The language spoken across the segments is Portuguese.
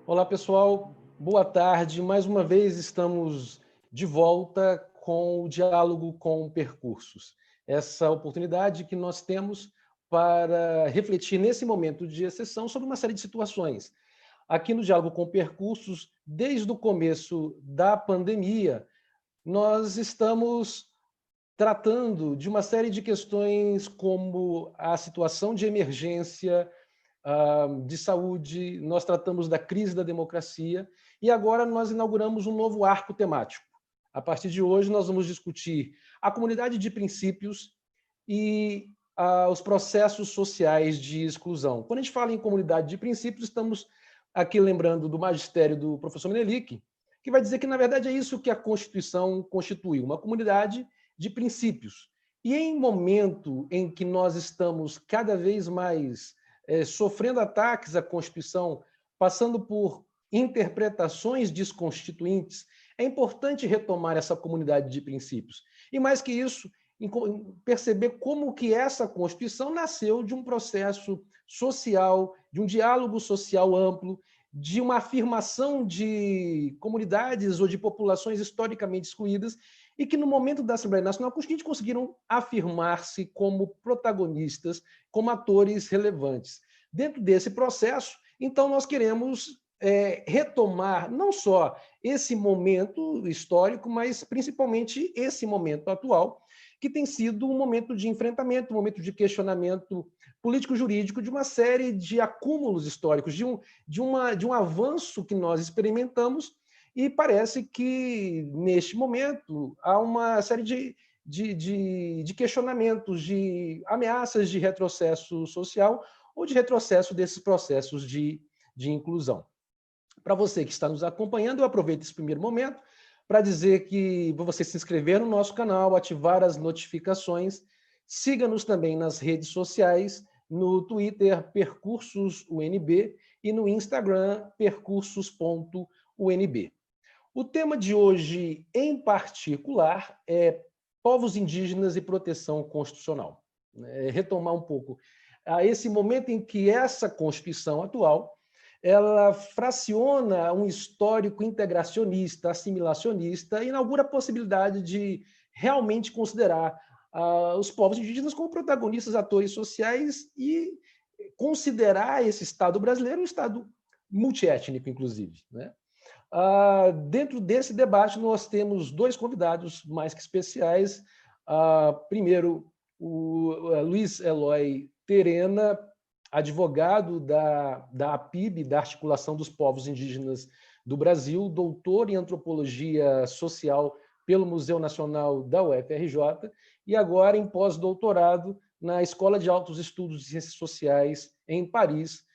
Olá, pessoal. Boa tarde. Mais uma vez estamos de volta com o diálogo com percursos. Essa oportunidade que nós temos para refletir nesse momento de exceção sobre uma série de situações. Aqui no Diálogo com Percursos, desde o começo da pandemia, nós estamos tratando de uma série de questões como a situação de emergência de saúde, nós tratamos da crise da democracia e agora nós inauguramos um novo arco temático. A partir de hoje, nós vamos discutir a comunidade de princípios e os processos sociais de exclusão. Quando a gente fala em comunidade de princípios, estamos aqui lembrando do magistério do professor Menelik, que vai dizer que, na verdade, é isso que a Constituição constitui, uma comunidade de princípios. E em momento em que nós estamos cada vez mais sofrendo ataques à Constituição, passando por interpretações desconstituintes, é importante retomar essa comunidade de princípios. E mais que isso, perceber como que essa Constituição nasceu de um processo social, de um diálogo social amplo, de uma afirmação de comunidades ou de populações historicamente excluídas e que, no momento da Assembleia Nacional Constituinte, conseguiram afirmar-se como protagonistas, como atores relevantes. Dentro desse processo, então, nós queremos retomar não só esse momento histórico, mas principalmente esse momento atual, que tem sido um momento de enfrentamento, um momento de questionamento político-jurídico de uma série de acúmulos históricos, de um avanço que nós experimentamos, e parece que, neste momento, há uma série de questionamentos, de ameaças de retrocesso social ou de retrocesso desses processos de inclusão. Para você que está nos acompanhando, eu aproveito esse primeiro momento para dizer que você se inscrever no nosso canal, ativar as notificações, siga-nos também nas redes sociais, no Twitter, PercursusUNB, e no Instagram, percursos.unb. O tema de hoje, em particular, é povos indígenas e proteção constitucional. Retomar um pouco a esse momento em que essa Constituição atual ela fraciona um histórico integracionista, assimilacionista, e inaugura a possibilidade de realmente considerar os povos indígenas como protagonistas, atores sociais e considerar esse Estado brasileiro um Estado multiétnico, inclusive, né? Dentro desse debate, nós temos dois convidados mais que especiais. Primeiro, o Luiz Eloy Terena, advogado da APIB, da Articulação dos Povos Indígenas do Brasil, doutor em Antropologia Social pelo Museu Nacional da UFRJ e agora em pós-doutorado na Escola de Altos Estudos de Ciências Sociais em Paris,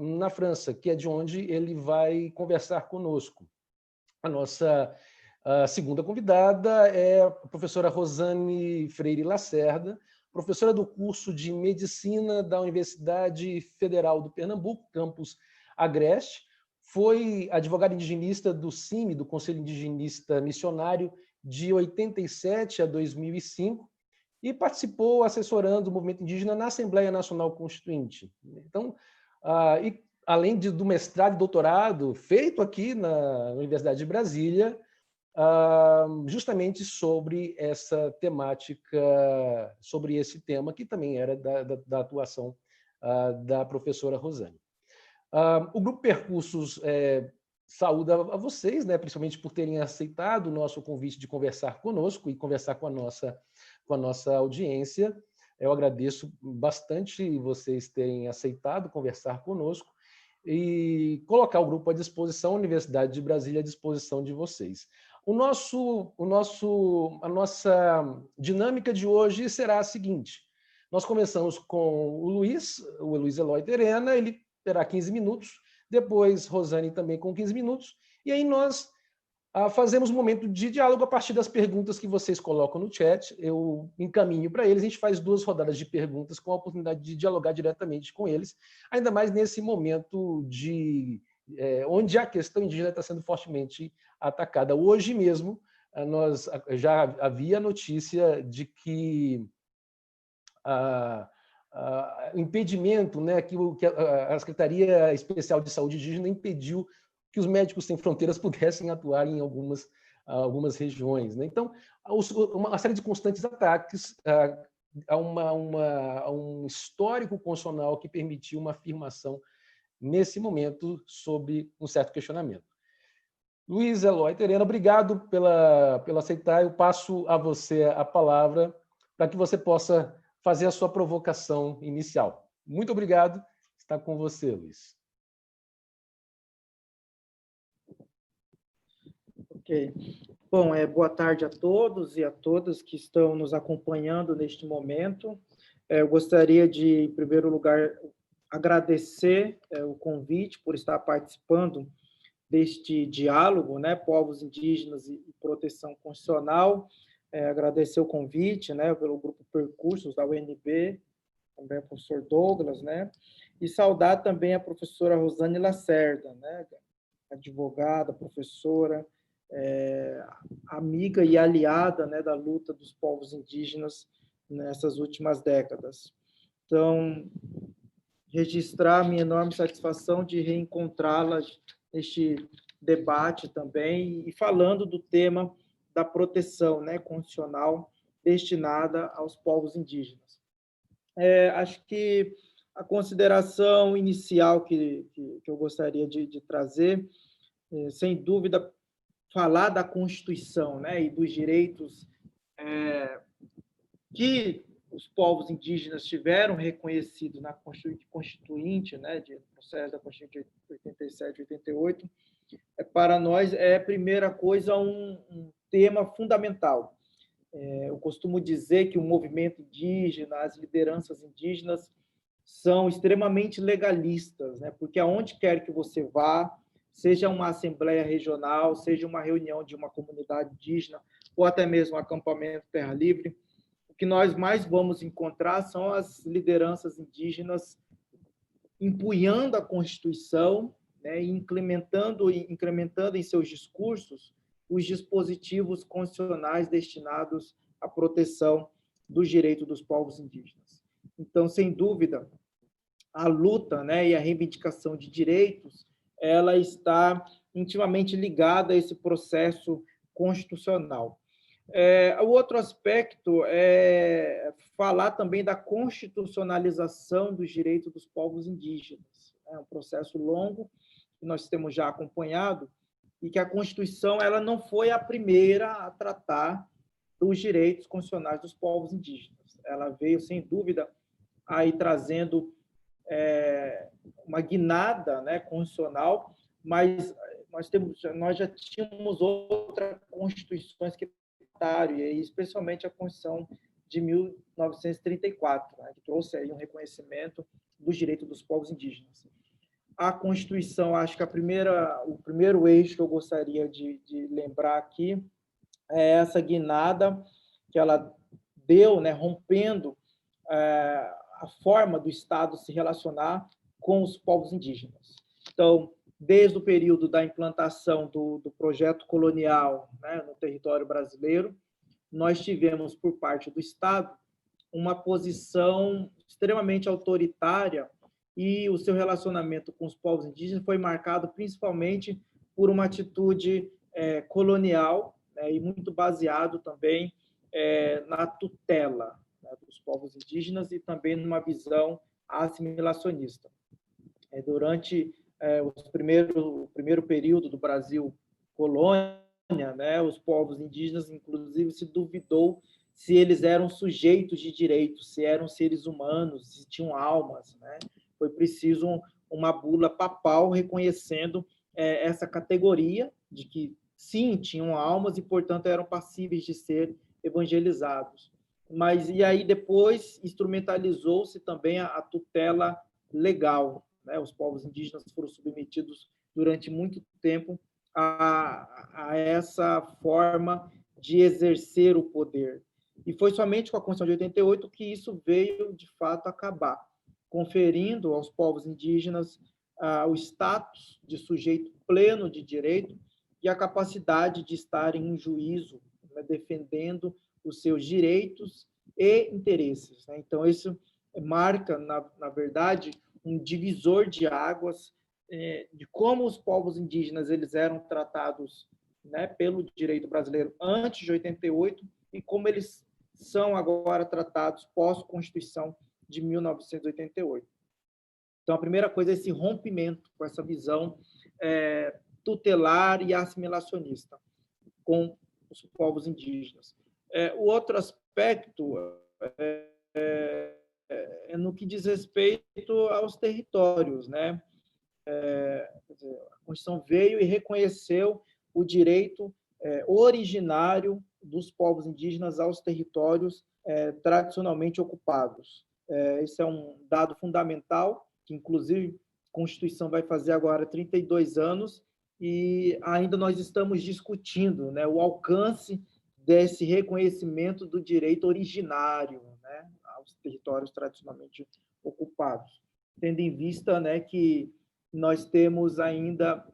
na França, que é de onde ele vai conversar conosco. A nossa segunda convidada é a professora Rosane Freire Lacerda, professora do curso de Medicina da Universidade Federal do Pernambuco, campus Agreste, foi advogada indigenista do CIMI, do Conselho Indigenista Missionário, de 87 a 2005, e participou assessorando o movimento indígena na Assembleia Nacional Constituinte. Então, e além do mestrado e doutorado feito aqui na Universidade de Brasília, justamente sobre essa temática, sobre esse tema, que também era da atuação da professora Rosane. O Grupo Percursos saúda a vocês, né, principalmente por terem aceitado o nosso convite de conversar conosco e conversar com a nossa audiência. Eu agradeço bastante vocês terem aceitado conversar conosco e colocar o grupo à disposição, a Universidade de Brasília à disposição de vocês. A nossa dinâmica de hoje será a seguinte: nós começamos com o Luiz Eloy Terena, ele terá 15 minutos, depois Rosane também com 15 minutos, e aí nós fazemos um momento de diálogo a partir das perguntas que vocês colocam no chat, eu encaminho para eles, a gente faz 2 rodadas de perguntas com a oportunidade de dialogar diretamente com eles, ainda mais nesse momento onde a questão indígena está sendo fortemente atacada. Hoje mesmo, nós já havia notícia de que impedimento, né, que a Secretaria Especial de Saúde Indígena impediu que os Médicos Sem Fronteiras pudessem atuar em algumas regiões, né? Então, uma série de constantes ataques a um histórico constitucional que permitiu uma afirmação nesse momento sob um certo questionamento. Luiz Eloy Terena, obrigado pela aceitar. Eu passo a você a palavra para que você possa fazer a sua provocação inicial. Muito obrigado. Está com você, Luiz. Ok. Bom, boa tarde a todos e a todas que estão nos acompanhando neste momento. Eu gostaria de, em primeiro lugar, agradecer o convite por estar participando deste diálogo, né, povos indígenas e proteção constitucional. Agradecer o convite, né, pelo grupo Percursos da UNB, também o professor Douglas, né, e saudar também a professora Rosane Lacerda, né, advogada, professora, amiga e aliada, né, da luta dos povos indígenas nessas últimas décadas. Então, registrar minha enorme satisfação de reencontrá-la neste debate também e falando do tema da proteção, né, constitucional destinada aos povos indígenas. Acho que a consideração inicial que eu gostaria de trazer, sem dúvida, falar da Constituição, né, e dos direitos que os povos indígenas tiveram reconhecido na Constituinte, né, de processo da Constituinte de 87 e 88, para nós é, primeira coisa, um tema fundamental. Eu costumo dizer que o movimento indígena, as lideranças indígenas são extremamente legalistas, né, porque aonde quer que você vá, seja uma assembleia regional, seja uma reunião de uma comunidade indígena, ou até mesmo um acampamento Terra Livre, o que nós mais vamos encontrar são as lideranças indígenas empunhando a Constituição, né, e incrementando em seus discursos os dispositivos constitucionais destinados à proteção dos direitos dos povos indígenas. Então, sem dúvida, a luta, né, e a reivindicação de direitos, ela está intimamente ligada a esse processo constitucional. O outro aspecto é falar também da constitucionalização dos direitos dos povos indígenas. É um processo longo que nós temos já acompanhado e que a Constituição ela não foi a primeira a tratar dos direitos constitucionais dos povos indígenas. Ela veio, sem dúvida, aí trazendo uma guinada, né, constitucional, mas nós já tínhamos outras constituições que e especialmente a Constituição de 1934, né, que trouxe aí um reconhecimento dos direitos dos povos indígenas. A Constituição, acho que o primeiro eixo que eu gostaria de lembrar aqui é essa guinada que ela deu, né, rompendo a forma do Estado se relacionar com os povos indígenas. Então, desde o período da implantação do projeto colonial, né, no território brasileiro, nós tivemos, por parte do Estado, uma posição extremamente autoritária e o seu relacionamento com os povos indígenas foi marcado principalmente por uma atitude colonial, né, e muito baseado também na tutela, né, dos povos indígenas e também numa visão assimilacionista. Durante o primeiro período do Brasil colônia, né, os povos indígenas, inclusive, se duvidou se eles eram sujeitos de direitos, se eram seres humanos, se tinham almas, né? Foi preciso uma bula papal reconhecendo essa categoria de que, sim, tinham almas e, portanto, eram passíveis de ser evangelizados. Mas, e aí, depois, instrumentalizou-se também a tutela legal, né? Os povos indígenas foram submetidos durante muito tempo a essa forma de exercer o poder. E foi somente com a Constituição de 88 que isso veio, de fato, acabar, conferindo aos povos indígenas o status de sujeito pleno de direito e a capacidade de estar em um juízo, né, defendendo os seus direitos e interesses, né? Então, isso marca, na verdade, um divisor de águas de como os povos indígenas eles eram tratados, né, pelo direito brasileiro antes de 88 e como eles são agora tratados pós-Constituição de 1988. Então, a primeira coisa é esse rompimento com essa visão tutelar e assimilacionista com os povos indígenas. O outro aspecto é no que diz respeito aos territórios, né? A Constituição veio e reconheceu o direito originário dos povos indígenas aos territórios tradicionalmente ocupados. Esse é um dado fundamental, que inclusive a Constituição vai fazer agora 32 anos, e ainda nós estamos discutindo, né, o alcance desse reconhecimento do direito originário, né, aos territórios tradicionalmente ocupados, tendo em vista, né, que nós temos ainda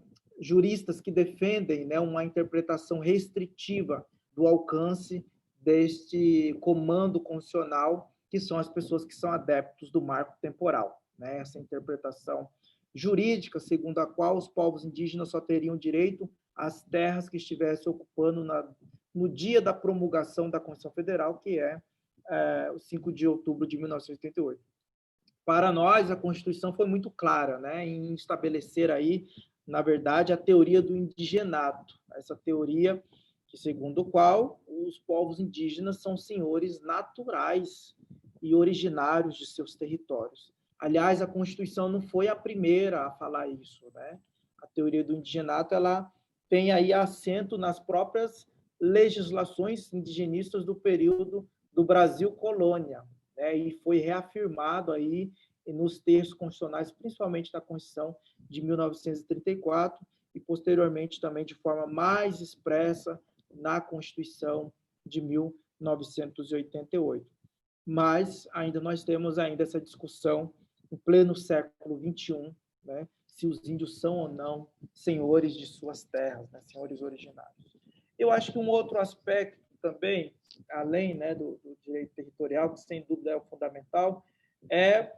juristas que defendem, né, uma interpretação restritiva do alcance deste comando constitucional, que são as pessoas que são adeptos do marco temporal, né? Essa interpretação jurídica, segundo a qual os povos indígenas só teriam direito às terras que estivessem ocupando no dia da promulgação da Constituição Federal, que é o 5 de outubro de 1988. Para nós, a Constituição foi muito clara, né, em estabelecer aí, na verdade, a teoria do indigenato, essa teoria que, segundo a qual os povos indígenas são senhores naturais e originários de seus territórios. Aliás, a Constituição não foi a primeira a falar isso, né? A teoria do indigenato, ela tem aí assento nas próprias legislações indigenistas do período do Brasil colônia, né? E foi reafirmado aí nos textos constitucionais, principalmente da Constituição de 1934 e posteriormente também de forma mais expressa na Constituição de 1988. Mas ainda nós temos ainda essa discussão em pleno século XXI, né, se os índios são ou não senhores de suas terras, né, senhores originários. Eu acho que um outro aspecto também, além, né, do direito territorial, que sem dúvida é o fundamental, é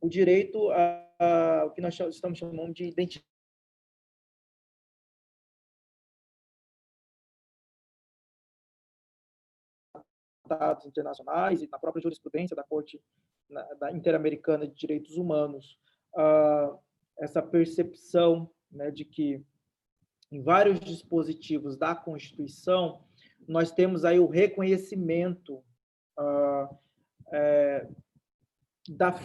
o direito o que nós estamos chamando de identidade tratados internacionais e na própria jurisprudência da Corte Interamericana de Direitos Humanos, essa percepção, né, de que em vários dispositivos da Constituição nós temos aí o reconhecimento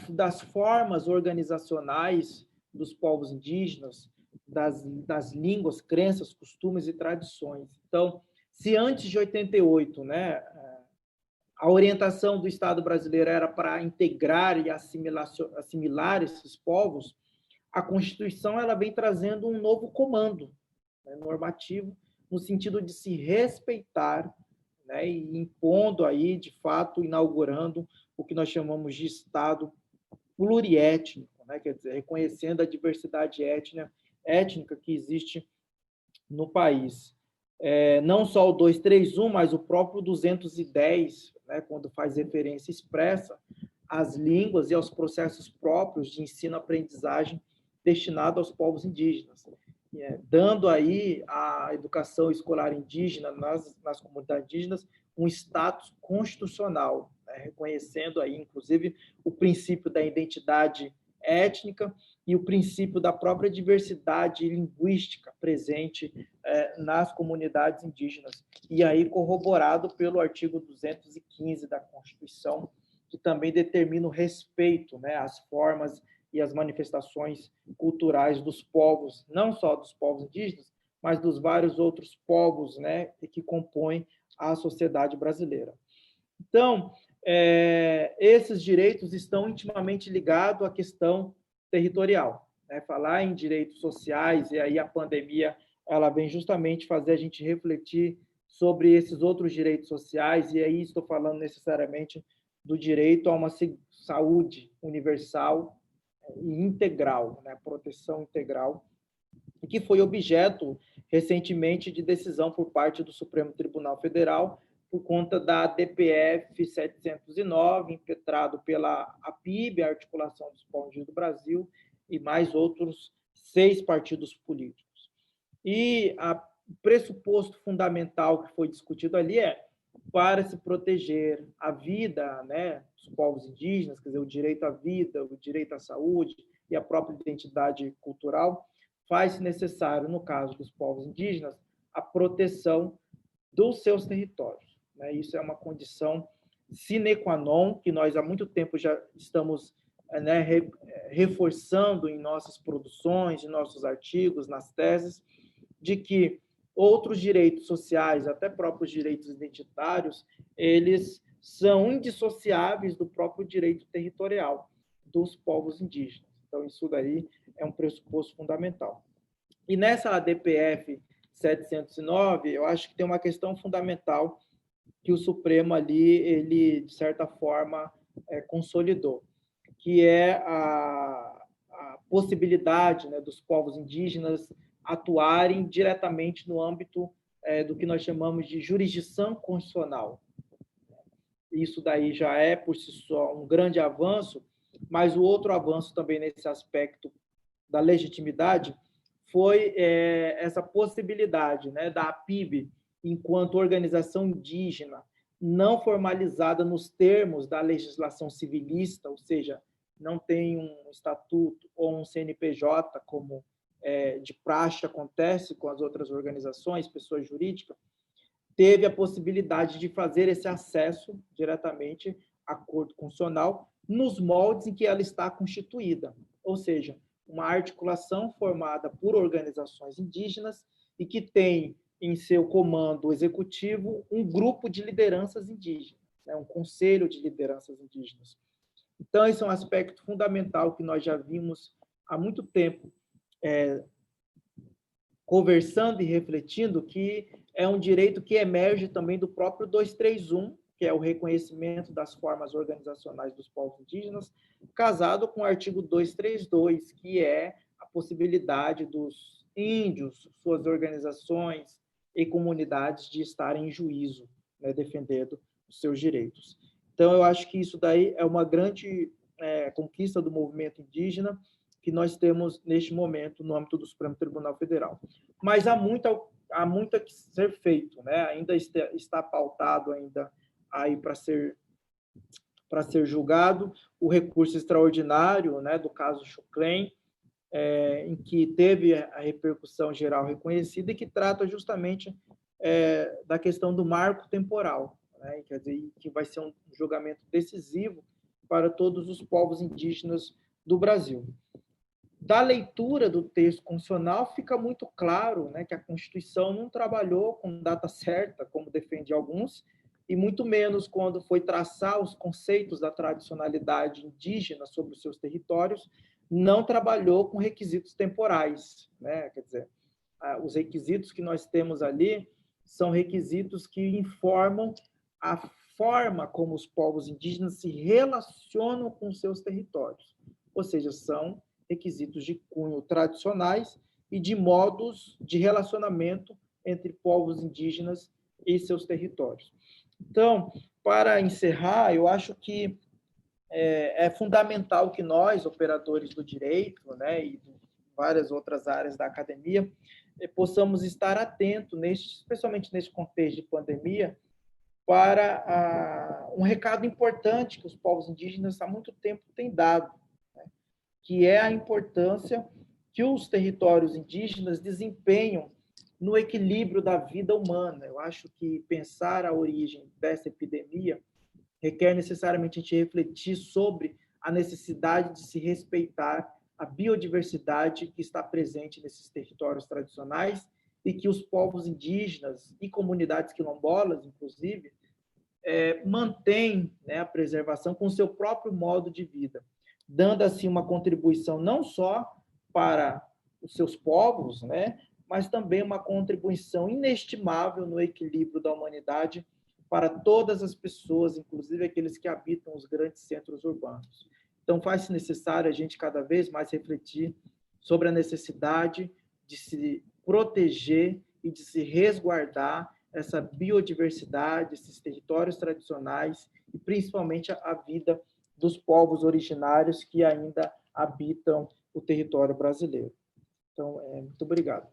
das formas organizacionais dos povos indígenas, das línguas, crenças, costumes e tradições. Então, se antes de 88, né, a orientação do Estado brasileiro era para integrar e assimilar esses povos, a Constituição ela vem trazendo um novo comando, né, normativo, no sentido de se respeitar, né, e impondo aí, de fato, inaugurando o que nós chamamos de Estado pluriétnico, né, quer dizer, reconhecendo a diversidade étnica que existe no país. Não só o 231, mas o próprio 210, né, quando faz referência expressa às línguas e aos processos próprios de ensino-aprendizagem destinado aos povos indígenas, dando aí à educação escolar indígena nas comunidades indígenas um status constitucional, né, reconhecendo aí, inclusive, o princípio da identidade étnica e o princípio da própria diversidade linguística presente nas comunidades indígenas. E aí corroborado pelo artigo 215 da Constituição, que também determina o respeito, né, às formas e às manifestações culturais dos povos, não só dos povos indígenas, mas dos vários outros povos, né, que compõem a sociedade brasileira. Então, esses direitos estão intimamente ligados à questão territorial, né? Falar em direitos sociais, e aí a pandemia ela vem justamente fazer a gente refletir sobre esses outros direitos sociais, e aí estou falando necessariamente do direito a uma saúde universal e integral, né? Proteção integral, e que foi objeto recentemente de decisão por parte do Supremo Tribunal Federal, por conta da DPF 709, impetrado pela APIB, a Articulação dos Povos Indígenas do Brasil, e mais outros 6 partidos políticos. E o pressuposto fundamental que foi discutido ali é para se proteger a vida, né, dos povos indígenas, quer dizer, o direito à vida, o direito à saúde e a própria identidade cultural, faz-se necessário, no caso dos povos indígenas, a proteção dos seus territórios. Né? Isso é uma condição sine qua non, que nós há muito tempo já estamos, né, reforçando em nossas produções, em nossos artigos, nas teses, de que outros direitos sociais, até próprios direitos identitários, eles são indissociáveis do próprio direito territorial dos povos indígenas. Então, isso daí é um pressuposto fundamental. E nessa ADPF 709, eu acho que tem uma questão fundamental que o Supremo ali, ele, de certa forma, consolidou, que é a possibilidade, né, dos povos indígenas atuarem diretamente no âmbito do que nós chamamos de jurisdição constitucional. Isso daí já é, por si só, um grande avanço, mas o outro avanço também nesse aspecto da legitimidade foi essa possibilidade, né, da APIB, enquanto organização indígena, não formalizada nos termos da legislação civilista, ou seja, não tem um estatuto ou um CNPJ, como de praxe acontece com as outras organizações, pessoas jurídicas, teve a possibilidade de fazer esse acesso diretamente à Corte Constitucional nos moldes em que ela está constituída, ou seja, uma articulação formada por organizações indígenas e que tem em seu comando executivo um grupo de lideranças indígenas, né, um conselho de lideranças indígenas. Então, esse é um aspecto fundamental que nós já vimos há muito tempo conversando e refletindo, que é um direito que emerge também do próprio 231, que é o reconhecimento das formas organizacionais dos povos indígenas, casado com o artigo 232, que é a possibilidade dos índios, suas organizações e comunidades de estarem em juízo, né, defendendo os seus direitos. Então, eu acho que isso daí é uma grande conquista do movimento indígena que nós temos neste momento no âmbito do Supremo Tribunal Federal. Mas há muito que ser feito, né? Ainda está pautado ainda aí para ser julgado o recurso extraordinário, né, do caso Chuclen, em que teve a repercussão geral reconhecida e que trata justamente da questão do marco temporal, né? Quer dizer, que vai ser um julgamento decisivo para todos os povos indígenas do Brasil. Da leitura do texto constitucional, fica muito claro, né, que a Constituição não trabalhou com data certa, como defende alguns, e muito menos quando foi traçar os conceitos da tradicionalidade indígena sobre os seus territórios, não trabalhou com requisitos temporais, né? Quer dizer, os requisitos que nós temos ali são requisitos que informam a forma como os povos indígenas se relacionam com os seus territórios, ou seja, são requisitos de cunho tradicionais e de modos de relacionamento entre povos indígenas e seus territórios. Então, para encerrar, eu acho que é fundamental que nós, operadores do direito, né, e de várias outras áreas da academia, possamos estar atentos, especialmente nesse contexto de pandemia, para um recado importante que os povos indígenas há muito tempo têm dado, né, que é a importância que os territórios indígenas desempenham no equilíbrio da vida humana. Eu acho que pensar a origem dessa epidemia requer necessariamente a gente refletir sobre a necessidade de se respeitar a biodiversidade que está presente nesses territórios tradicionais e que os povos indígenas e comunidades quilombolas, inclusive, mantêm, né, a preservação com o seu próprio modo de vida, dando assim uma contribuição não só para os seus povos, né, mas também uma contribuição inestimável no equilíbrio da humanidade para todas as pessoas, inclusive aqueles que habitam os grandes centros urbanos. Então, faz-se necessário a gente cada vez mais refletir sobre a necessidade de se proteger e de se resguardar essa biodiversidade, esses territórios tradicionais e principalmente a vida dos povos originários que ainda habitam o território brasileiro. Então, muito obrigado.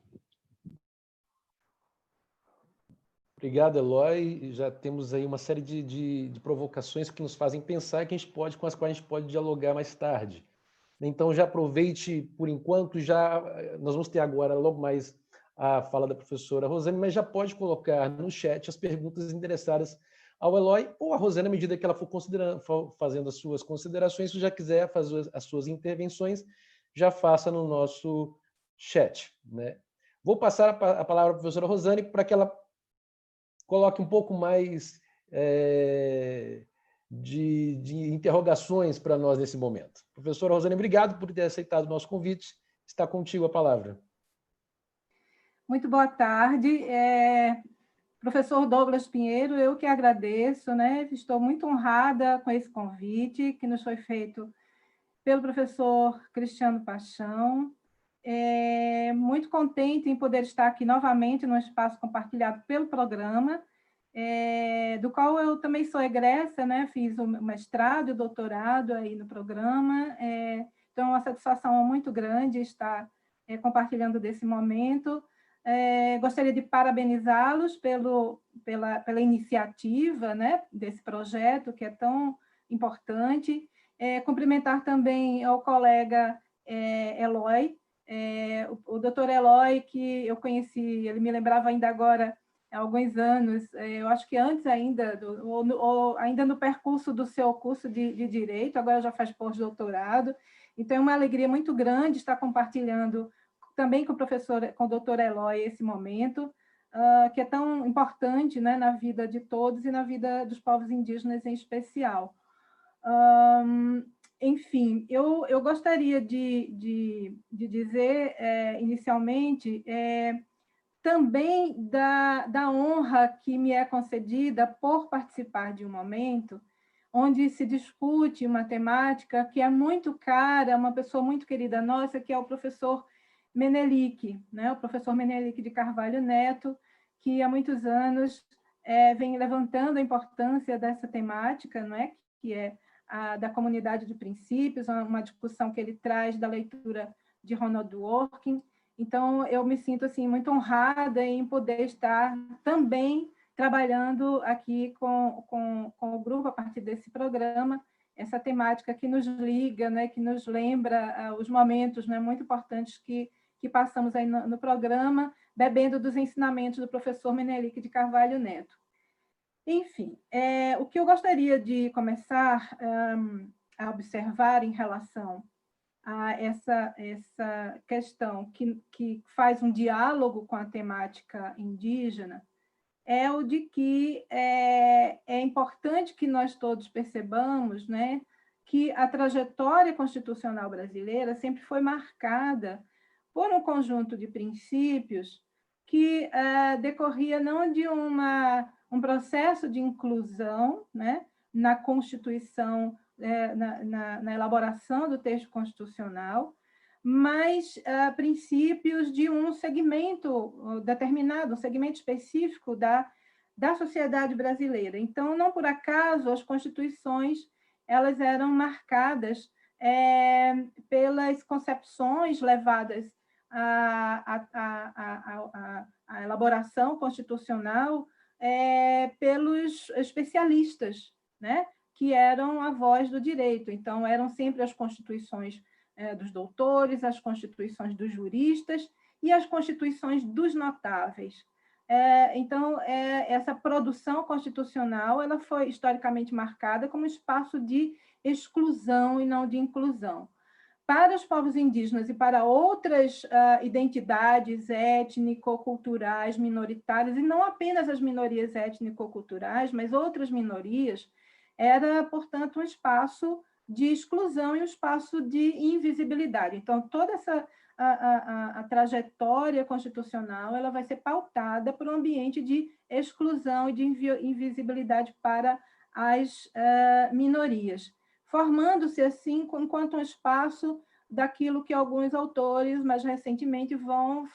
Obrigado, Eloy. Já temos aí uma série de provocações que nos fazem pensar que com as quais a gente pode dialogar mais tarde. Então, já aproveite, por enquanto, nós vamos ter agora, logo mais, a fala da professora Rosane, mas já pode colocar no chat as perguntas endereçadas ao Eloy ou à Rosane, à medida que ela for fazendo as suas considerações. Se já quiser fazer as suas intervenções, já faça no nosso chat, né? Vou passar a palavra à professora Rosane para que ela coloque um pouco mais de interrogações para nós nesse momento. Professora Rosane, obrigado por ter aceitado o nosso convite. Está contigo a palavra. Muito boa tarde. Professor Douglas Pinheiro, eu que agradeço, né? Estou muito honrada com esse convite que nos foi feito pelo professor Cristiano Paixão. Muito contente em poder estar aqui novamente no espaço compartilhado pelo programa, do qual eu também sou egressa, né? Fiz o mestrado e o doutorado aí no programa, então é uma satisfação muito grande estar compartilhando desse momento. Gostaria de parabenizá-los pela iniciativa, né, desse projeto que é tão importante. Cumprimentar também ao colega Eloy, o doutor Eloy, que eu conheci, ele me lembrava ainda agora, há alguns anos, eu acho que antes ainda, ou ainda no percurso do seu curso de Direito, agora já faz pós-doutorado. Então, é uma alegria muito grande estar compartilhando também com o doutor Eloy esse momento, que é tão importante, né, na vida de todos e na vida dos povos indígenas em especial. Enfim, eu gostaria de dizer, inicialmente, também da honra que me é concedida por participar de um momento onde se discute uma temática que é muito cara, uma pessoa muito querida nossa, que é o professor Menelik, né? O professor Menelik de Carvalho Neto, que há muitos anos vem levantando a importância dessa temática, não é? Que é a da comunidade de princípios, uma discussão que ele traz da leitura de Ronald Dworkin. Então, eu me sinto assim, muito honrada em poder estar também trabalhando aqui com o grupo, a partir desse programa, essa temática que nos liga, né, que nos lembra os momentos, né, muito importantes que passamos aí no programa, bebendo dos ensinamentos do professor Menelik de Carvalho Neto. Enfim, o que eu gostaria de começar a observar em relação a essa questão que faz um diálogo com a temática indígena é o de que é importante que nós todos percebamos, né, que a trajetória constitucional brasileira sempre foi marcada por um conjunto de princípios que decorria não de um processo de inclusão, né, na Constituição, na elaboração do texto constitucional, mas princípios de um segmento determinado, um segmento específico da sociedade brasileira. Então, não por acaso, as constituições elas eram marcadas pelas concepções levadas à elaboração constitucional pelos especialistas, né, que eram a voz do direito. Então, eram sempre as constituições dos doutores, as constituições dos juristas e as constituições dos notáveis. Então, essa produção constitucional ela foi historicamente marcada como espaço de exclusão e não de inclusão. Para os povos indígenas e para outras identidades étnico-culturais minoritárias, e não apenas as minorias étnico-culturais, mas outras minorias, era, portanto, um espaço de exclusão e um espaço de invisibilidade. Então, toda essa a trajetória constitucional ela vai ser pautada por um ambiente de exclusão e de invisibilidade para as minorias, formando-se, assim, enquanto um espaço daquilo que alguns autores, mais recentemente, vão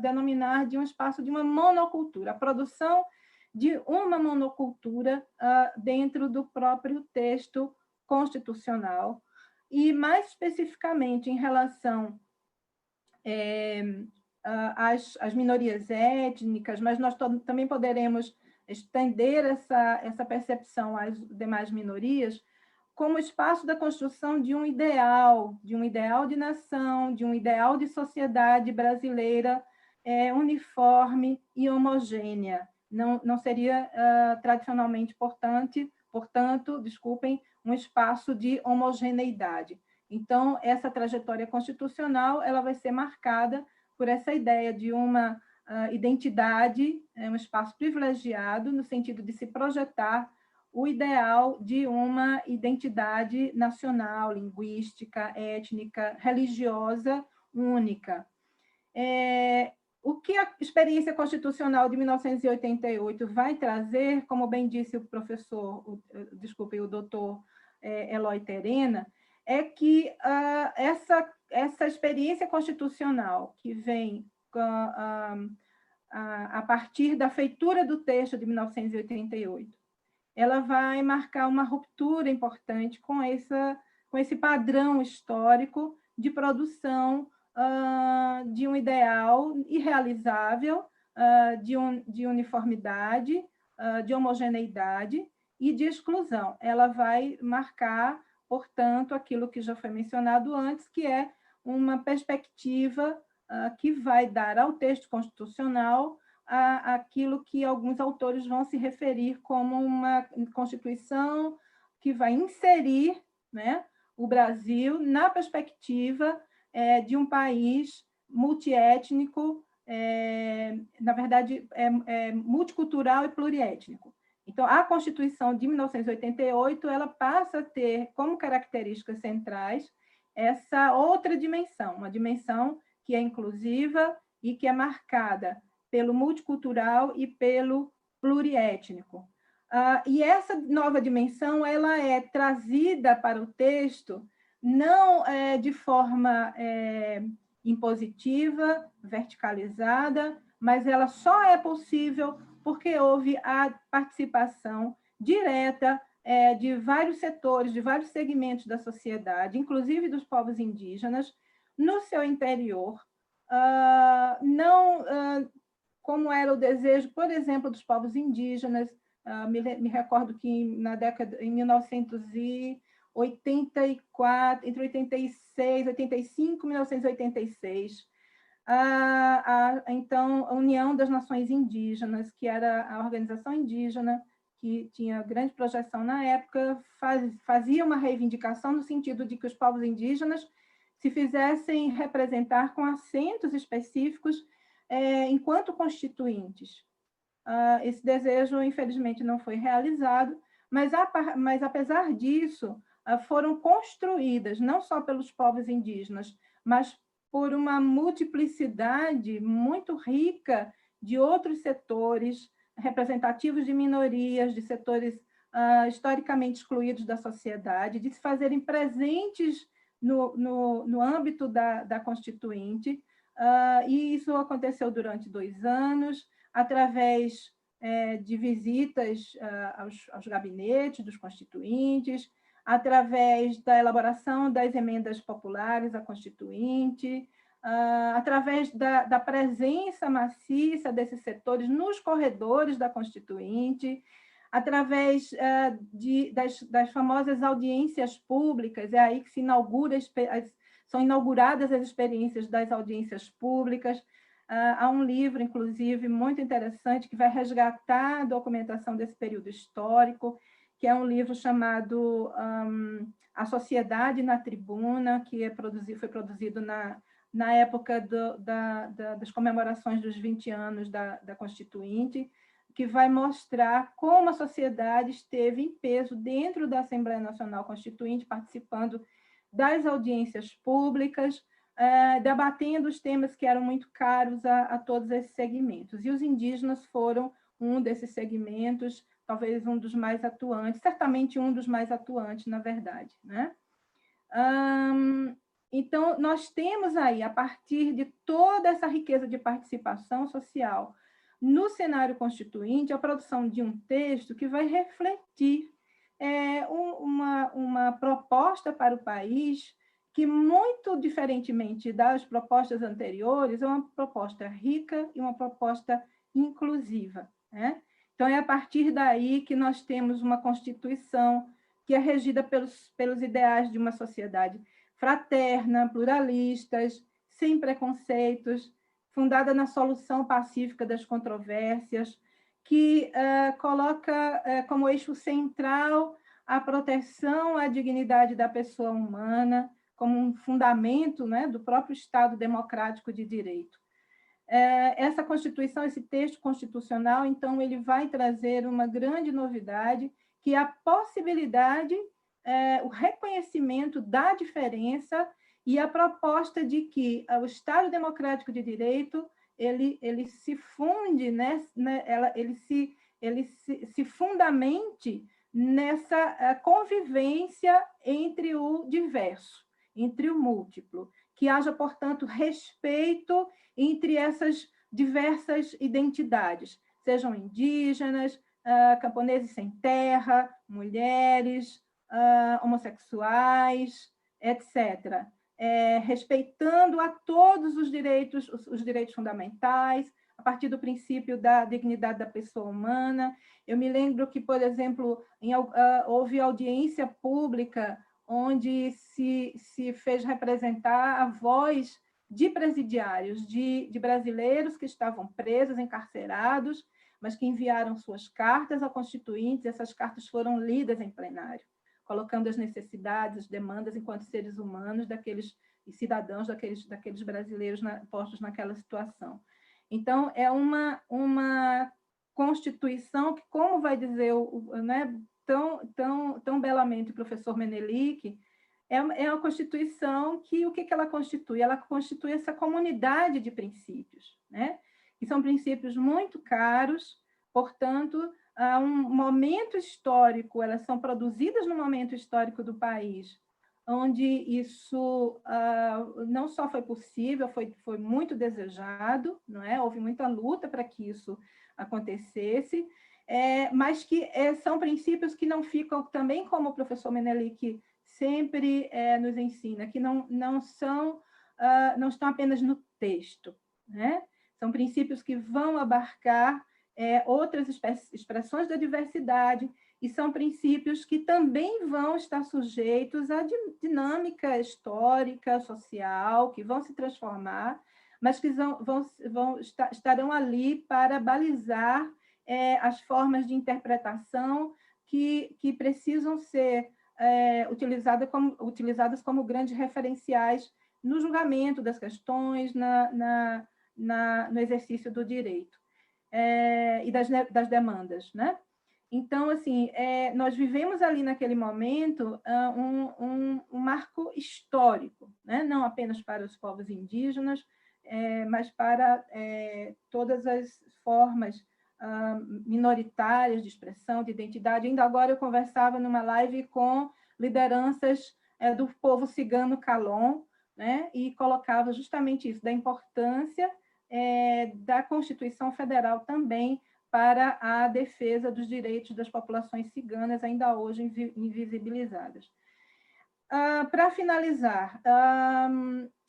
denominar de um espaço de uma monocultura, a produção de uma monocultura dentro do próprio texto constitucional, e, mais especificamente, em relação às minorias étnicas, mas nós também poderemos estender essa percepção às demais minorias, como espaço da construção de um ideal de nação, de um ideal de sociedade brasileira uniforme e homogênea. Não seria tradicionalmente, portanto, desculpem, um espaço de homogeneidade. Então, essa trajetória constitucional ela vai ser marcada por essa ideia de uma identidade, um espaço privilegiado, no sentido de se projetar o ideal de uma identidade nacional, linguística, étnica, religiosa, única. O que a experiência constitucional de 1988 vai trazer, como bem disse o professor, o doutor Eloy Terena, é que essa experiência constitucional que vem a partir da feitura do texto de 1988, ela vai marcar uma ruptura importante com esse padrão histórico de produção de um ideal irrealizável, de uniformidade, de homogeneidade e de exclusão. Ela vai marcar, portanto, aquilo que já foi mencionado antes, que é uma perspectiva que vai dar ao texto constitucional aquilo que alguns autores vão se referir como uma Constituição que vai inserir, né, o Brasil na perspectiva de um país multiétnico, na verdade, multicultural e pluriétnico. Então, a Constituição de 1988 ela passa a ter como características centrais essa outra dimensão, uma dimensão que é inclusiva e que é marcada pelo multicultural e pelo pluriétnico. E essa nova dimensão ela é trazida para o texto não de forma impositiva, verticalizada, mas ela só é possível porque houve a participação direta de vários setores, de vários segmentos da sociedade, inclusive dos povos indígenas, no seu interior, como era o desejo, por exemplo, dos povos indígenas. Me recordo que em 1984, entre 86, 85 e 1986, então, a União das Nações Indígenas, que era a organização indígena, que tinha grande projeção na época, fazia uma reivindicação no sentido de que os povos indígenas se fizessem representar com assentos específicos enquanto constituintes. Esse desejo, infelizmente, não foi realizado, mas apesar disso, foram construídas, não só pelos povos indígenas, mas por uma multiplicidade muito rica de outros setores representativos de minorias, de setores historicamente excluídos da sociedade, de se fazerem presentes no âmbito da Constituinte, e isso aconteceu durante 2 anos, através de visitas aos gabinetes dos constituintes, através da elaboração das emendas populares à Constituinte, através da presença maciça desses setores nos corredores da Constituinte, através das famosas audiências públicas, é aí que são inauguradas as experiências das audiências públicas. Há um livro, inclusive, muito interessante, que vai resgatar a documentação desse período histórico, que é um livro chamado A Sociedade na Tribuna, que foi produzido na época das comemorações dos 20 anos da Constituinte, que vai mostrar como a sociedade esteve em peso dentro da Assembleia Nacional Constituinte, participando das audiências públicas, debatendo os temas que eram muito caros a todos esses segmentos. E os indígenas foram um desses segmentos, talvez um dos mais atuantes, certamente um dos mais atuantes, na verdade, né? Então, nós temos aí, a partir de toda essa riqueza de participação social no cenário constituinte, a produção de um texto que vai refletir uma proposta para o país que, muito diferentemente das propostas anteriores, é uma proposta rica e uma proposta inclusiva, né? Então, é a partir daí que nós temos uma Constituição que é regida pelos ideais de uma sociedade fraterna, pluralistas, sem preconceitos, fundada na solução pacífica das controvérsias, que coloca como eixo central a proteção à dignidade da pessoa humana, como um fundamento, né, do próprio Estado democrático de direito. Essa Constituição, esse texto constitucional, então, ele vai trazer uma grande novidade, que é a possibilidade, o reconhecimento da diferença e a proposta de que o Estado democrático de direito ele se funde, né, ele se fundamente nessa convivência entre o diverso, entre o múltiplo, que haja, portanto, respeito entre essas diversas identidades, sejam indígenas, camponeses sem terra, mulheres, homossexuais, etc. Respeitando a todos os direitos fundamentais, a partir do princípio da dignidade da pessoa humana. Eu me lembro que, por exemplo, houve audiência pública onde se fez representar a voz de presidiários, de brasileiros que estavam presos, encarcerados, mas que enviaram suas cartas a constituintes, e essas cartas foram lidas em plenário, colocando as necessidades, as demandas enquanto seres humanos daqueles cidadãos, daqueles brasileiros postos naquela situação. Então, é uma Constituição que, como vai dizer né, tão belamente o professor Menelik, é uma Constituição que, o que ela constitui? Ela constitui essa comunidade de princípios, né? Que são princípios muito caros, portanto, a um momento histórico, elas são produzidas no momento histórico do país, onde isso não só foi possível, foi muito desejado, não é? Houve muita luta para que isso acontecesse, mas que são princípios que não ficam, também como o professor Menelik sempre nos ensina, que não estão apenas no texto, né? São princípios que vão abarcar outras expressões da diversidade, e são princípios que também vão estar sujeitos à dinâmica histórica, social, que vão se transformar, mas que estarão ali para balizar as formas de interpretação que precisam ser utilizadas como grandes referenciais no julgamento das questões, no exercício do direito e das demandas, né? Então, assim, nós vivemos ali naquele momento um marco histórico, né? Não apenas para os povos indígenas, mas para todas as formas minoritárias de expressão, de identidade. Ainda agora eu conversava numa live com lideranças do povo cigano Calon, né? E colocava justamente isso, da importância da Constituição Federal também para a defesa dos direitos das populações ciganas, ainda hoje invisibilizadas. Para finalizar,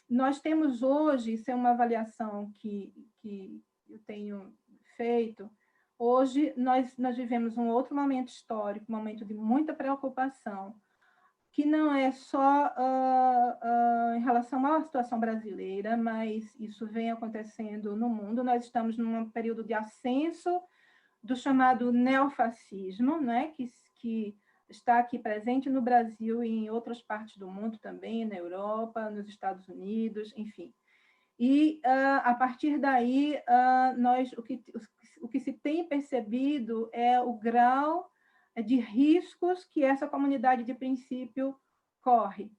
nós temos hoje, isso é uma avaliação que eu tenho feito, hoje nós vivemos um outro momento histórico, um momento de muita preocupação, que não é só em relação à situação brasileira, mas isso vem acontecendo no mundo. Nós estamos num período de ascenso do chamado neofascismo, né, que está aqui presente no Brasil e em outras partes do mundo também, na Europa, nos Estados Unidos, enfim. E, a partir daí, o que se tem percebido é o grau de riscos que essa comunidade de princípio corre.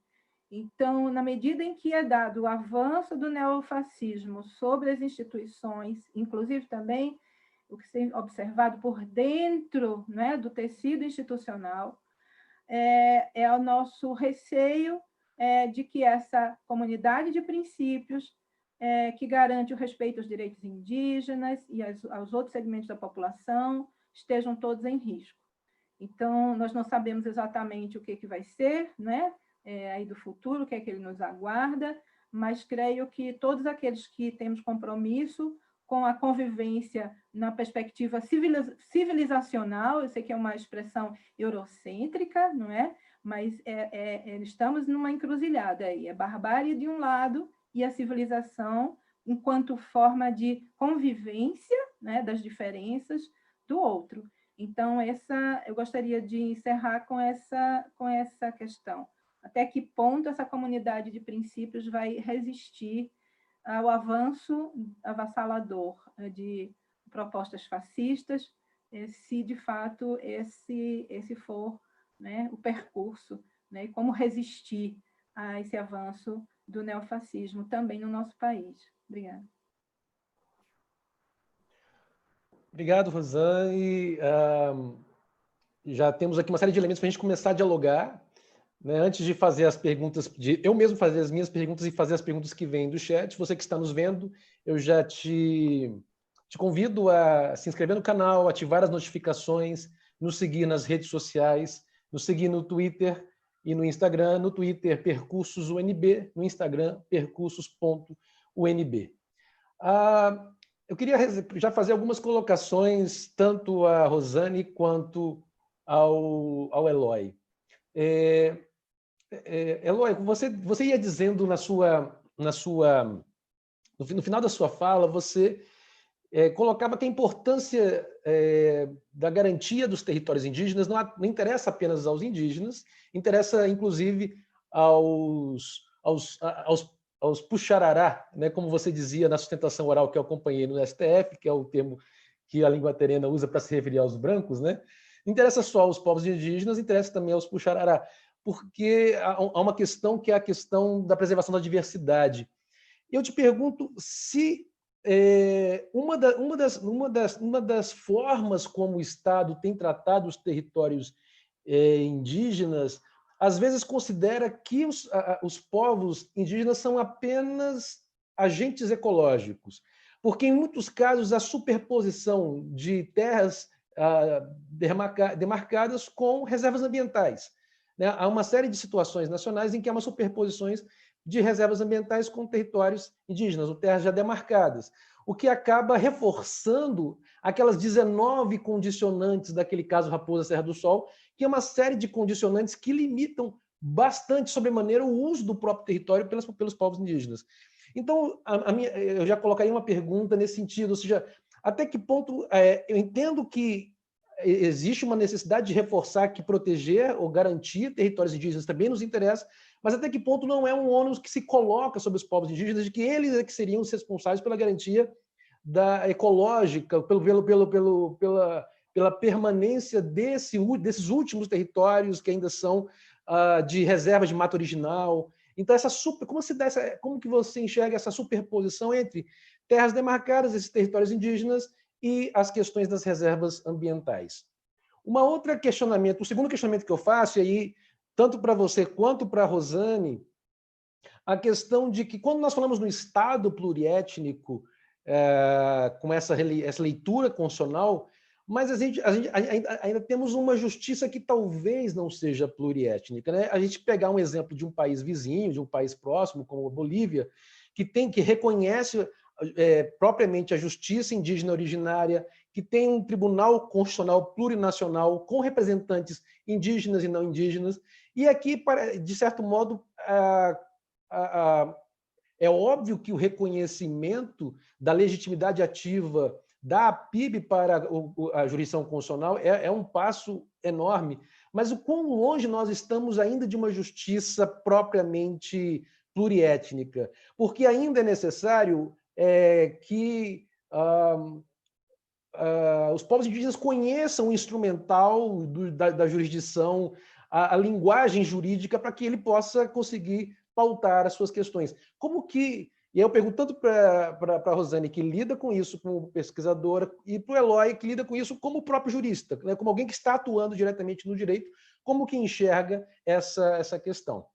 Então, na medida em que é dado o avanço do neofascismo sobre as instituições, inclusive também o que tem observado por dentro, né, do tecido institucional, é o nosso receio de que essa comunidade de princípios que garante o respeito aos direitos indígenas e aos outros segmentos da população estejam todos em risco. Então, nós não sabemos exatamente o que vai ser, né? Aí do futuro, o que é que ele nos aguarda, mas creio que todos aqueles que temos compromisso com a convivência na perspectiva civilizacional, eu sei que é uma expressão eurocêntrica, não é? Mas estamos numa encruzilhada aí, barbárie de um lado e a civilização enquanto forma de convivência, né, das diferenças do outro. Então, eu gostaria de encerrar com essa questão. Até que ponto essa comunidade de princípios vai resistir ao avanço avassalador de propostas fascistas, se de fato esse for, né, o percurso, né, e como resistir a esse avanço do neofascismo também no nosso país. Obrigada. Obrigado, Rosane. Já temos aqui uma série de elementos para a gente começar a dialogar. Né? Antes de fazer as perguntas, eu mesmo fazer as minhas perguntas e fazer as perguntas que vêm do chat, você que está nos vendo, eu já te convido a se inscrever no canal, ativar as notificações, nos seguir nas redes sociais, nos seguir no Twitter e no Instagram. No Twitter, Percursos UNB, no Instagram, percursos.unb. Eu queria já fazer algumas colocações, tanto a Rosane quanto ao Eloy. Eloy, você ia dizendo no final da sua fala, você colocava que a importância da garantia dos territórios indígenas não interessa apenas aos indígenas, interessa, inclusive, aos puxarará, né, como você dizia na sustentação oral que eu acompanhei no STF, que é o termo que a língua terena usa para se referir aos brancos, né? Interessa só aos povos indígenas, interessa também aos puxarará, porque há uma questão que é a questão da preservação da diversidade. Eu te pergunto se uma das formas como o Estado tem tratado os territórios indígenas, às vezes considera que os povos indígenas são apenas agentes ecológicos, porque em muitos casos a superposição de terras demarcadas com reservas ambientais. Né? Há uma série de situações nacionais em que há uma superposições de reservas ambientais com territórios indígenas, ou terras já demarcadas, o que acaba reforçando aquelas 19 condicionantes daquele caso Raposa Serra do Sol, que é uma série de condicionantes que limitam bastante, sobremaneira, o uso do próprio território pelos povos indígenas. Então, eu já colocaria uma pergunta nesse sentido, ou seja, até que ponto eu entendo que existe uma necessidade de reforçar que proteger ou garantir territórios indígenas também nos interessa, mas até que ponto não é um ônus que se coloca sobre os povos indígenas de que eles é que seriam os responsáveis pela garantia da ecológica, pela permanência desses últimos territórios que ainda são de reserva de mata original. Então, como que você enxerga essa superposição entre terras demarcadas, esses territórios indígenas, e as questões das reservas ambientais? O segundo questionamento que eu faço, e aí, tanto para você quanto para a Rosane, a questão de que, quando nós falamos no Estado pluriétnico, com essa leitura constitucional, mas a gente ainda temos uma justiça que talvez não seja pluriétnica. Né? A gente pegar um exemplo de um país vizinho, de um país próximo, como a Bolívia, que reconhece propriamente a justiça indígena originária, que tem um tribunal constitucional plurinacional com representantes indígenas e não indígenas, e aqui, de certo modo, é óbvio que o reconhecimento da legitimidade ativa da PIB para a jurisdição constitucional é um passo enorme, mas o quão longe nós estamos ainda de uma justiça propriamente pluriétnica, porque ainda é necessário que os povos indígenas conheçam o instrumental da jurisdição, a linguagem jurídica, para que ele possa conseguir pautar as suas questões. E eu pergunto tanto para a Rosane, que lida com isso como pesquisadora, e para o Eloy, que lida com isso como próprio jurista, né, como alguém que está atuando diretamente no direito, como que enxerga essa questão.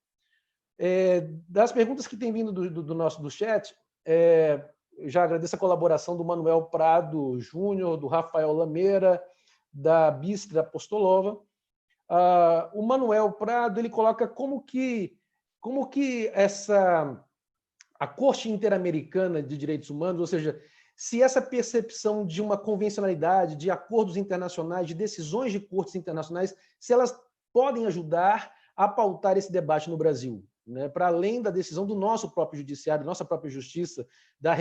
Das perguntas que tem vindo do chat, eu já agradeço a colaboração do Manuel Prado Júnior, do Rafael Lameira, da Bistra Apostolova. O Manuel Prado ele coloca como que a Corte Interamericana de Direitos Humanos, ou seja, se essa percepção de uma convencionalidade, de acordos internacionais, de decisões de cortes internacionais, se elas podem ajudar a pautar esse debate no Brasil, né? Para além da decisão do nosso próprio judiciário, nossa própria justiça, da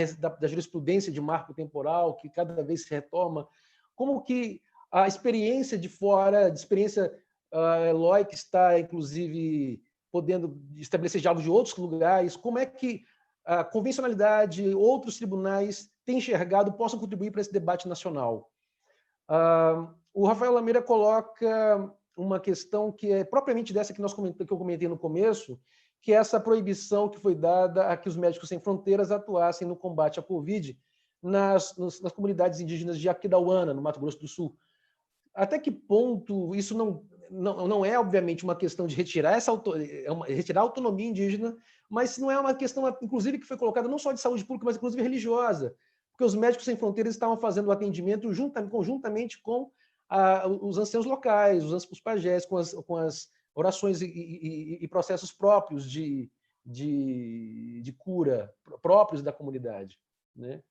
jurisprudência de marco temporal, que cada vez se retoma, como que a experiência de fora, de experiência Eloy, que está, inclusive, podendo estabelecer diálogos de outros lugares, como é que a convencionalidade, outros tribunais têm enxergado, possam contribuir para esse debate nacional. O Rafael Lameira coloca uma questão que é propriamente dessa que eu comentei no começo, que é essa proibição que foi dada a que os Médicos Sem Fronteiras atuassem no combate à Covid nas comunidades indígenas de Aquidauana, no Mato Grosso do Sul. Até que ponto isso não é, obviamente, uma questão de retirar retirar a autonomia indígena, mas não é uma questão, inclusive, que foi colocada não só de saúde pública, mas inclusive religiosa, porque os Médicos Sem Fronteiras estavam fazendo o atendimento conjuntamente com os anciãos locais, os pajés, com as orações e processos próprios de cura, próprios da comunidade, né?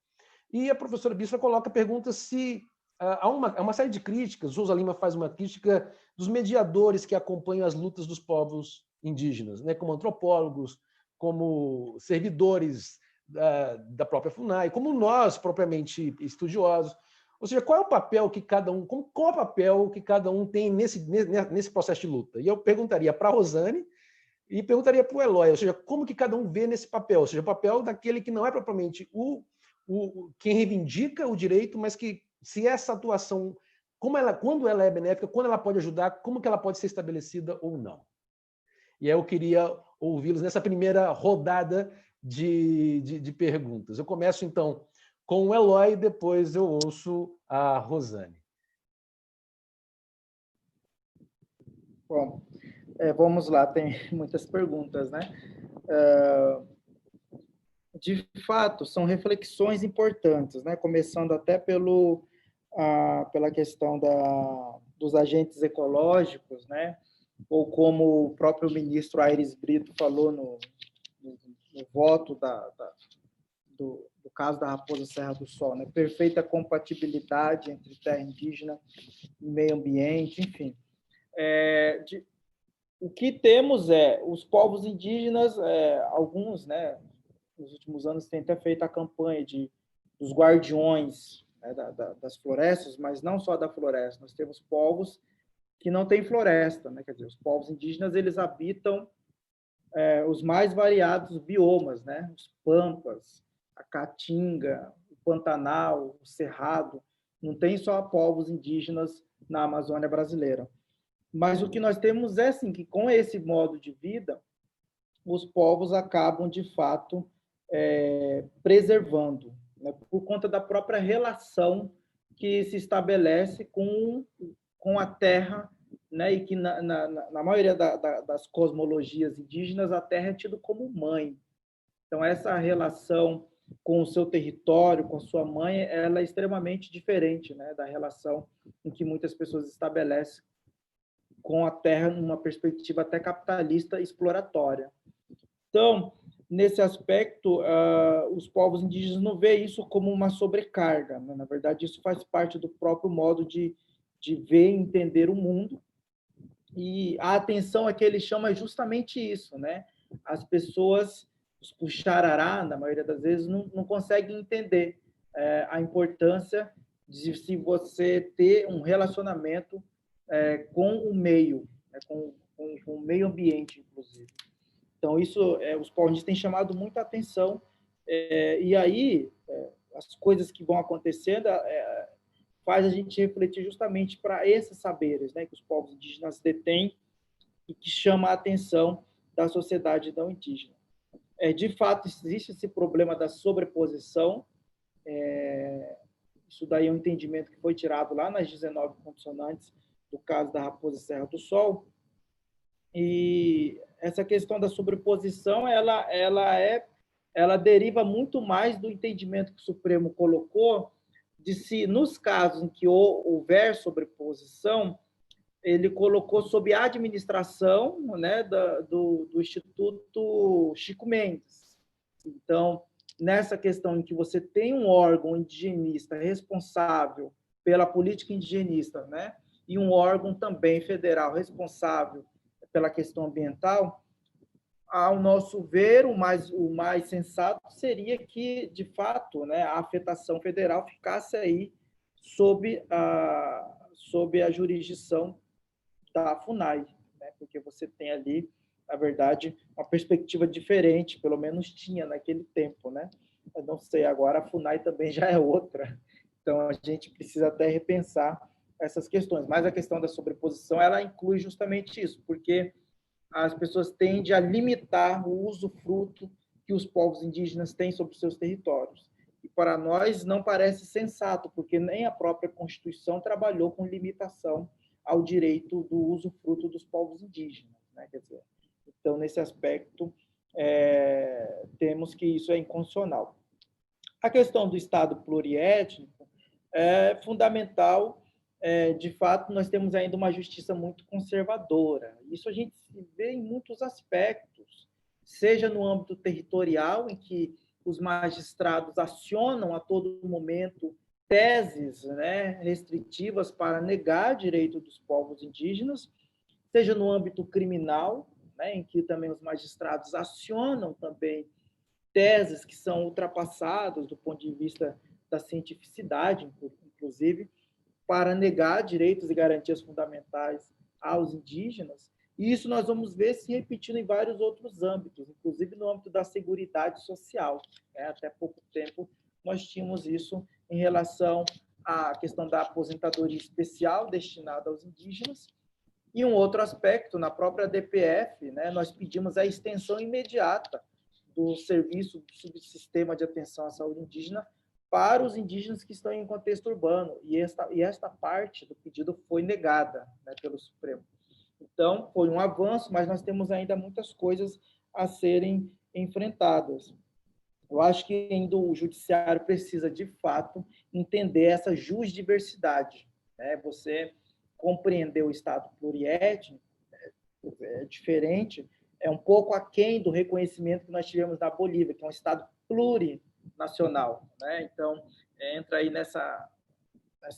E a professora Bispa pergunta se há uma série de críticas. Souza Lima faz uma crítica dos mediadores que acompanham as lutas dos povos indígenas, né, como antropólogos, como servidores da própria FUNAI, como nós, propriamente estudiosos. Ou seja, qual é o papel que cada um, qual é o papel que cada um tem nesse processo de luta? E eu perguntaria para a Rosane e perguntaria para o Eloy, ou seja, como que cada um vê nesse papel? Ou seja, o papel daquele que não é propriamente quem reivindica o direito, mas que, se essa atuação, quando ela é benéfica, quando ela pode ajudar, como que ela pode ser estabelecida ou não. E aí eu queria ouvi-los nessa primeira rodada de perguntas. Eu começo, então, com o Eloy, depois eu ouço a Rosane. Bom, vamos lá, tem muitas perguntas, né? De fato, são reflexões importantes, né? Começando até pela questão dos agentes ecológicos, né? Ou como o próprio ministro Aires Brito falou no voto do caso da Raposa Serra do Sol, né? Perfeita compatibilidade entre terra indígena e meio ambiente, enfim. O que temos os povos indígenas, alguns, né, nos últimos anos têm até feito a campanha dos guardiões, né, das florestas, mas não só da floresta. Nós temos povos que não têm floresta, né? Quer dizer, os povos indígenas eles habitam os mais variados biomas, né? Os pampas, a caatinga, o Pantanal, o Cerrado. Não tem só povos indígenas na Amazônia brasileira. Mas o que nós temos é assim, que com esse modo de vida, os povos acabam, de fato, preservando, né? Por conta da própria relação que se estabelece com a terra, né? E que na maioria das cosmologias indígenas, a terra é tida como mãe. Então, essa relação com o seu território, com a sua mãe, ela é extremamente diferente, né, da relação em que muitas pessoas estabelecem com a terra numa perspectiva até capitalista exploratória. Então, nesse aspecto, os povos indígenas não veem isso como uma sobrecarga, né? Na verdade, isso faz parte do próprio modo de ver e entender o mundo. E a atenção a que ele chama é justamente isso, né? As pessoas, os puxarará, na maioria das vezes, não conseguem entender a importância de se você ter um relacionamento com o meio, né? com o meio ambiente, inclusive. Então, isso, os povos têm chamado muita atenção, e aí as coisas que vão acontecendo faz a gente refletir justamente para esses saberes, né, que os povos indígenas detêm e que chama a atenção da sociedade não indígena. De fato, existe esse problema da sobreposição, isso daí é um entendimento que foi tirado lá nas 19 condicionantes do caso da Raposa Serra do Sol, e essa questão da sobreposição, ela deriva muito mais do entendimento que o Supremo colocou de se, nos casos em que houver sobreposição, ele colocou sob a administração, né, do Instituto Chico Mendes. Então, nessa questão em que você tem um órgão indigenista responsável pela política indigenista, né, e um órgão também federal responsável pela questão ambiental, ao nosso ver, o mais sensato seria que, de fato, né, a afetação federal ficasse aí sob a jurisdição da FUNAI, né, porque você tem ali, na verdade, uma perspectiva diferente, pelo menos tinha naquele tempo, né? Eu não sei, agora a FUNAI também já é outra, então a gente precisa até repensar essas questões, mas a questão da sobreposição, ela inclui justamente isso, porque as pessoas tendem a limitar o usufruto que os povos indígenas têm sobre os seus territórios. E para nós não parece sensato, porque nem a própria Constituição trabalhou com limitação ao direito do usufruto dos povos indígenas, né? Quer dizer, então, nesse aspecto, temos que isso é inconstitucional. A questão do Estado pluriétnico é fundamental. De fato, nós temos ainda uma justiça muito conservadora. Isso a gente vê em muitos aspectos, seja no âmbito territorial, em que os magistrados acionam a todo momento teses, né, restritivas para negar direito dos povos indígenas, seja no âmbito criminal, né, em que também os magistrados acionam também teses que são ultrapassadas do ponto de vista da cientificidade, inclusive, para negar direitos e garantias fundamentais aos indígenas. E isso nós vamos ver se repetindo em vários outros âmbitos, inclusive no âmbito da seguridade social. Até pouco tempo nós tínhamos isso em relação à questão da aposentadoria especial destinada aos indígenas. E um outro aspecto, na própria DPF, né, nós pedimos a extensão imediata do serviço do subsistema de atenção à saúde indígena para os indígenas que estão em contexto urbano, e esta parte do pedido foi negada, né, pelo Supremo. Então, foi um avanço, mas nós temos ainda muitas coisas a serem enfrentadas. Eu acho que ainda o judiciário precisa, de fato, entender essa jusdiversidade, né? Você compreender o Estado pluriétnico é diferente, é um pouco aquém do reconhecimento que nós tivemos na Bolívia, que é um Estado plurinacional, né? Então, entra aí nessa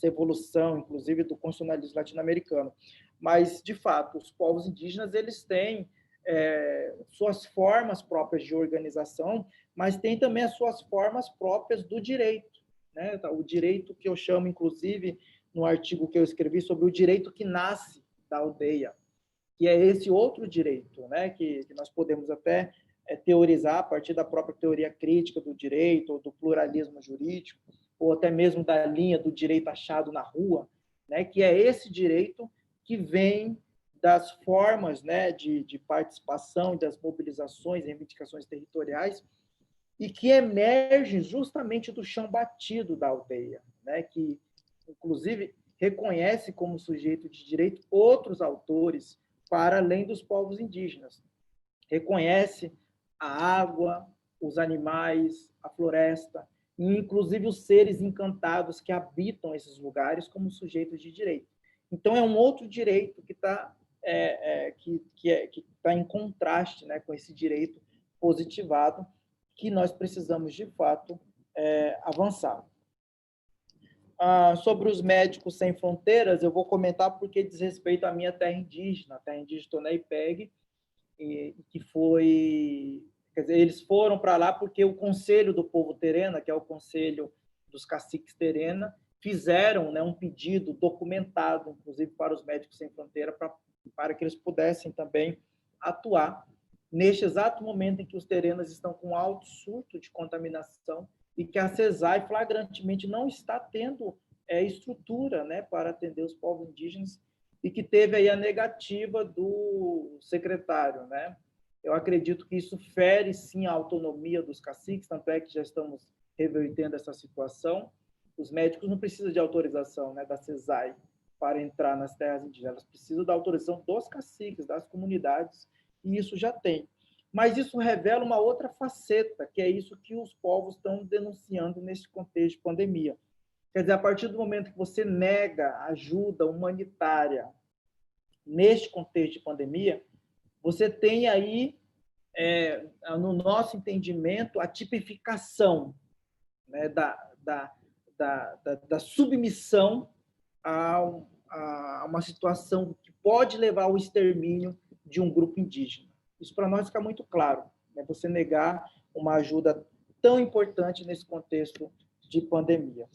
evolução, inclusive, do constitucionalismo latino-americano. Mas, de fato, os povos indígenas, eles têm suas formas próprias de organização, mas têm também as suas formas próprias do direito, né? O direito que eu chamo, inclusive, no artigo que eu escrevi, sobre o direito que nasce da aldeia, que é esse outro direito, né? que nós podemos até teorizar a partir da própria teoria crítica do direito, ou do pluralismo jurídico, ou até mesmo da linha do direito achado na rua, né? Que é esse direito que vem das formas, né, de participação, das mobilizações, reivindicações territoriais, e que emergem justamente do chão batido da aldeia, né? Que, inclusive, reconhece como sujeito de direito outros autores para além dos povos indígenas. Reconhece a água, os animais, a floresta, e inclusive os seres encantados que habitam esses lugares como sujeitos de direito. Então, é um outro direito que está em contraste, né, com esse direito positivado, que nós precisamos, de fato, avançar. Sobre os Médicos Sem Fronteiras, eu vou comentar porque diz respeito à minha terra indígena, a terra indígena Tonaipeg, que foi... Quer dizer, eles foram para lá porque o Conselho do Povo Terena, que é o Conselho dos Caciques Terena, fizeram, né, um pedido documentado, inclusive para os Médicos Sem Fronteira, para que eles pudessem também atuar neste exato momento em que os terenas estão com alto surto de contaminação e que a CESAI flagrantemente não está tendo estrutura, né, para atender os povos indígenas, e que teve aí a negativa do secretário, né? Eu acredito que isso fere, sim, a autonomia dos caciques, tanto é que já estamos revertendo essa situação. Os médicos não precisam de autorização, né, da CESAI para entrar nas terras indígenas, elas precisam da autorização dos caciques, das comunidades e isso já tem. Mas isso revela uma outra faceta, que é isso que os povos estão denunciando nesse contexto de pandemia. Quer dizer, a partir do momento que você nega ajuda humanitária neste contexto de pandemia, você tem aí, no nosso entendimento, a tipificação, né, da submissão a uma situação que pode levar ao extermínio de um grupo indígena. Isso para nós fica muito claro, né? Você negar uma ajuda tão importante nesse contexto de pandemia.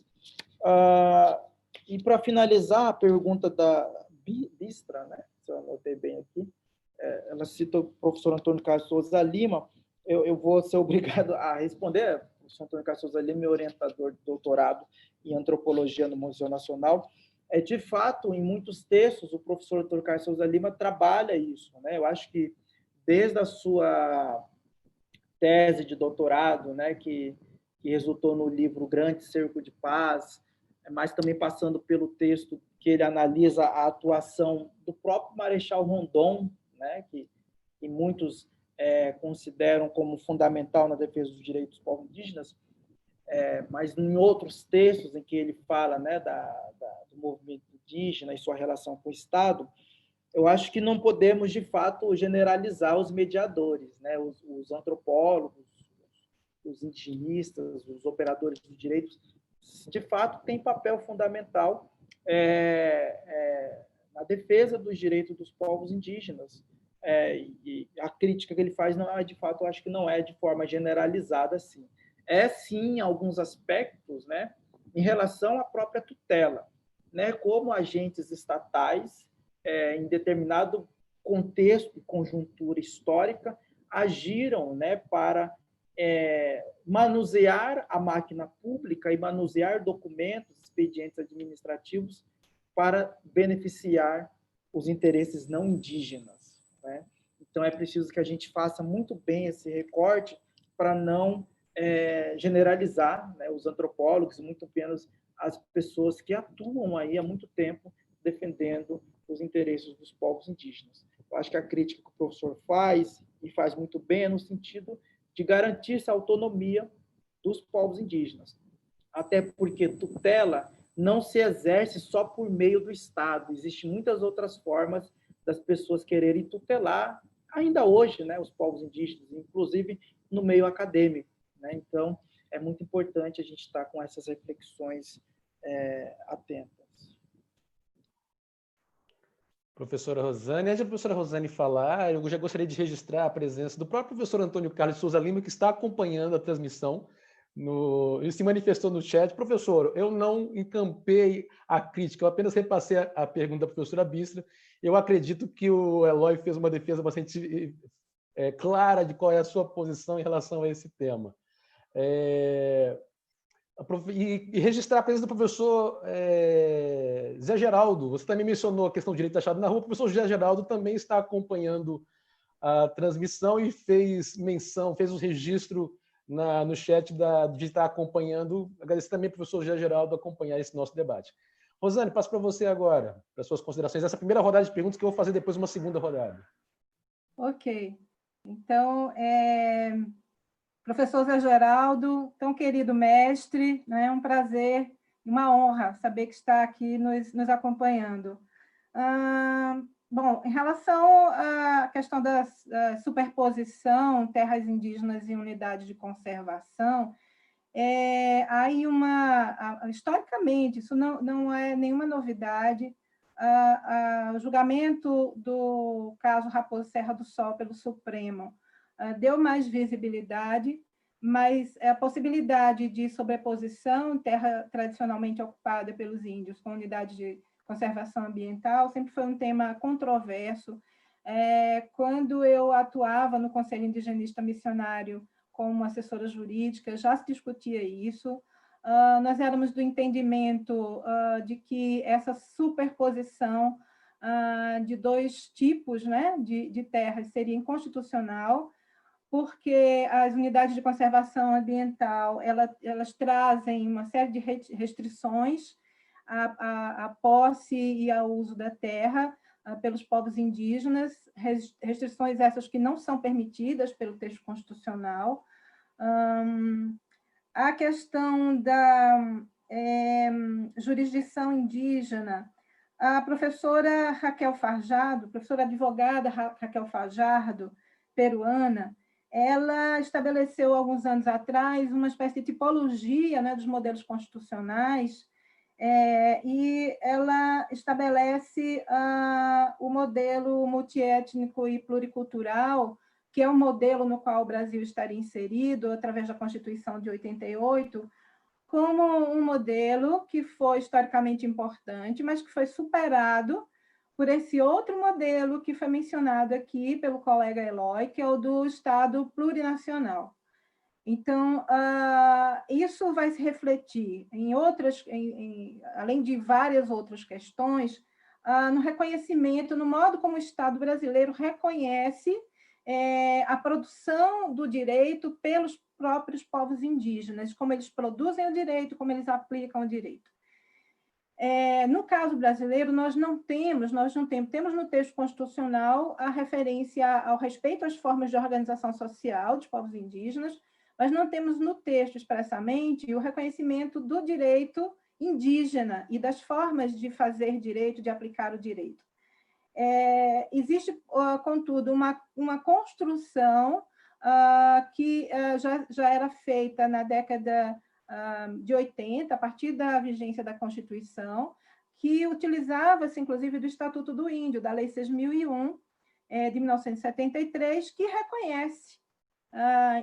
E para finalizar, a pergunta da Bistra, né? Se eu anotei bem aqui, ela cita o professor Antônio Carlos Souza Lima, eu vou ser obrigado a responder. O professor Antônio Carlos Souza Lima é meu orientador de doutorado em antropologia no Museu Nacional. De fato, em muitos textos, o professor Antônio Carlos Souza Lima trabalha isso, né? Eu acho que desde a sua tese de doutorado, né, que resultou no livro Grande Cerco de Paz, mas também passando pelo texto que ele analisa a atuação do próprio Marechal Rondon, né, que muitos consideram como fundamental na defesa dos direitos dos povos indígenas, mas em outros textos em que ele fala, né, do movimento indígena e sua relação com o Estado, eu acho que não podemos, de fato, generalizar os mediadores, né, os antropólogos, os indigenistas, os operadores de direitos, de fato, têm papel fundamental na defesa dos direitos dos povos indígenas. E a crítica que ele faz, não é, de fato, eu acho que não é de forma generalizada assim. Sim, alguns aspectos, né, em relação à própria tutela, né, como agentes estatais, em determinado contexto e conjuntura histórica, agiram, né, para manusear a máquina pública e manusear documentos, expedientes administrativos para beneficiar os interesses não indígenas, né? Então, é preciso que a gente faça muito bem esse recorte para não generalizar, né, os antropólogos, muito menos as pessoas que atuam aí há muito tempo defendendo os interesses dos povos indígenas. Eu acho que a crítica que o professor faz, e faz muito bem, é no sentido de garantir essa autonomia dos povos indígenas. Até porque tutela não se exerce só por meio do Estado. Existem muitas outras formas das pessoas quererem tutelar, ainda hoje, né, os povos indígenas, inclusive no meio acadêmico, né? Então, é muito importante a gente estar com essas reflexões atentas. Professora Rosane, antes da professora Rosane falar, eu já gostaria de registrar a presença do próprio professor Antônio Carlos Souza Lima, que está acompanhando a transmissão. Ele se manifestou no chat. Professor, eu não encampei a crítica, eu apenas repassei a pergunta da professora Bistra. Eu acredito que o Eloy fez uma defesa bastante clara de qual é a sua posição em relação a esse tema. E registrar a presença do professor Zé Geraldo. Você também mencionou a questão do direito achado na rua. O professor Zé Geraldo também está acompanhando a transmissão e fez o registro no chat de estar acompanhando. Agradeço também ao professor Zé Geraldo acompanhar esse nosso debate. Rosane, passo para você agora, para suas considerações. Essa primeira rodada de perguntas que eu vou fazer depois uma segunda rodada. Ok. Então, professor Zé Geraldo, tão querido mestre, né? É um prazer e uma honra saber que está aqui nos acompanhando. Bom, em relação à questão da superposição, terras indígenas e unidades de conservação, aí historicamente, isso não é nenhuma novidade. O julgamento do caso Raposo Serra do Sol pelo Supremo deu mais visibilidade, mas a possibilidade de sobreposição, terra tradicionalmente ocupada pelos índios com unidades de conservação ambiental, sempre foi um tema controverso. Quando eu atuava no Conselho Indigenista Missionário como assessora jurídica, já se discutia isso. Nós éramos do entendimento de que essa superposição de dois tipos, né, de terras seria inconstitucional, porque as unidades de conservação ambiental elas trazem uma série de restrições à posse e ao uso da terra, pelos povos indígenas, restrições essas que não são permitidas pelo texto constitucional. A questão da jurisdição indígena, a professora Raquel Fajardo, professora advogada Raquel Fajardo, peruana, ela estabeleceu, alguns anos atrás, uma espécie de tipologia, né, dos modelos constitucionais, e ela estabelece o modelo multiétnico e pluricultural, que é um modelo no qual o Brasil estaria inserido, através da Constituição de 88, como um modelo que foi historicamente importante, mas que foi superado por esse outro modelo que foi mencionado aqui pelo colega Eloy, que é o do Estado plurinacional. Então, isso vai se refletir em outras, além de várias outras questões, no reconhecimento, no modo como o Estado brasileiro reconhece a produção do direito pelos próprios povos indígenas, como eles produzem o direito, como eles aplicam o direito. No caso brasileiro, nós não temos no texto constitucional a referência ao respeito às formas de organização social dos povos indígenas, mas não temos no texto expressamente o reconhecimento do direito indígena e das formas de fazer direito, de aplicar o direito. Existe, contudo, uma construção que já era feita na década de 80, a partir da vigência da Constituição, que utilizava-se, inclusive, do Estatuto do Índio, da Lei 6.001, de 1973, que reconhece,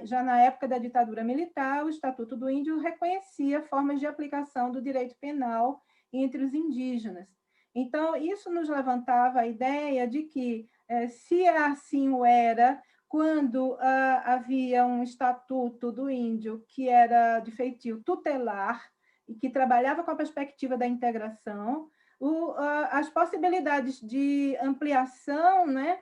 já na época da ditadura militar, o Estatuto do Índio reconhecia formas de aplicação do direito penal entre os indígenas. Então, isso nos levantava a ideia de que, se assim o era, quando havia um estatuto do índio que era de feitio tutelar e que trabalhava com a perspectiva da integração, as possibilidades de ampliação, né,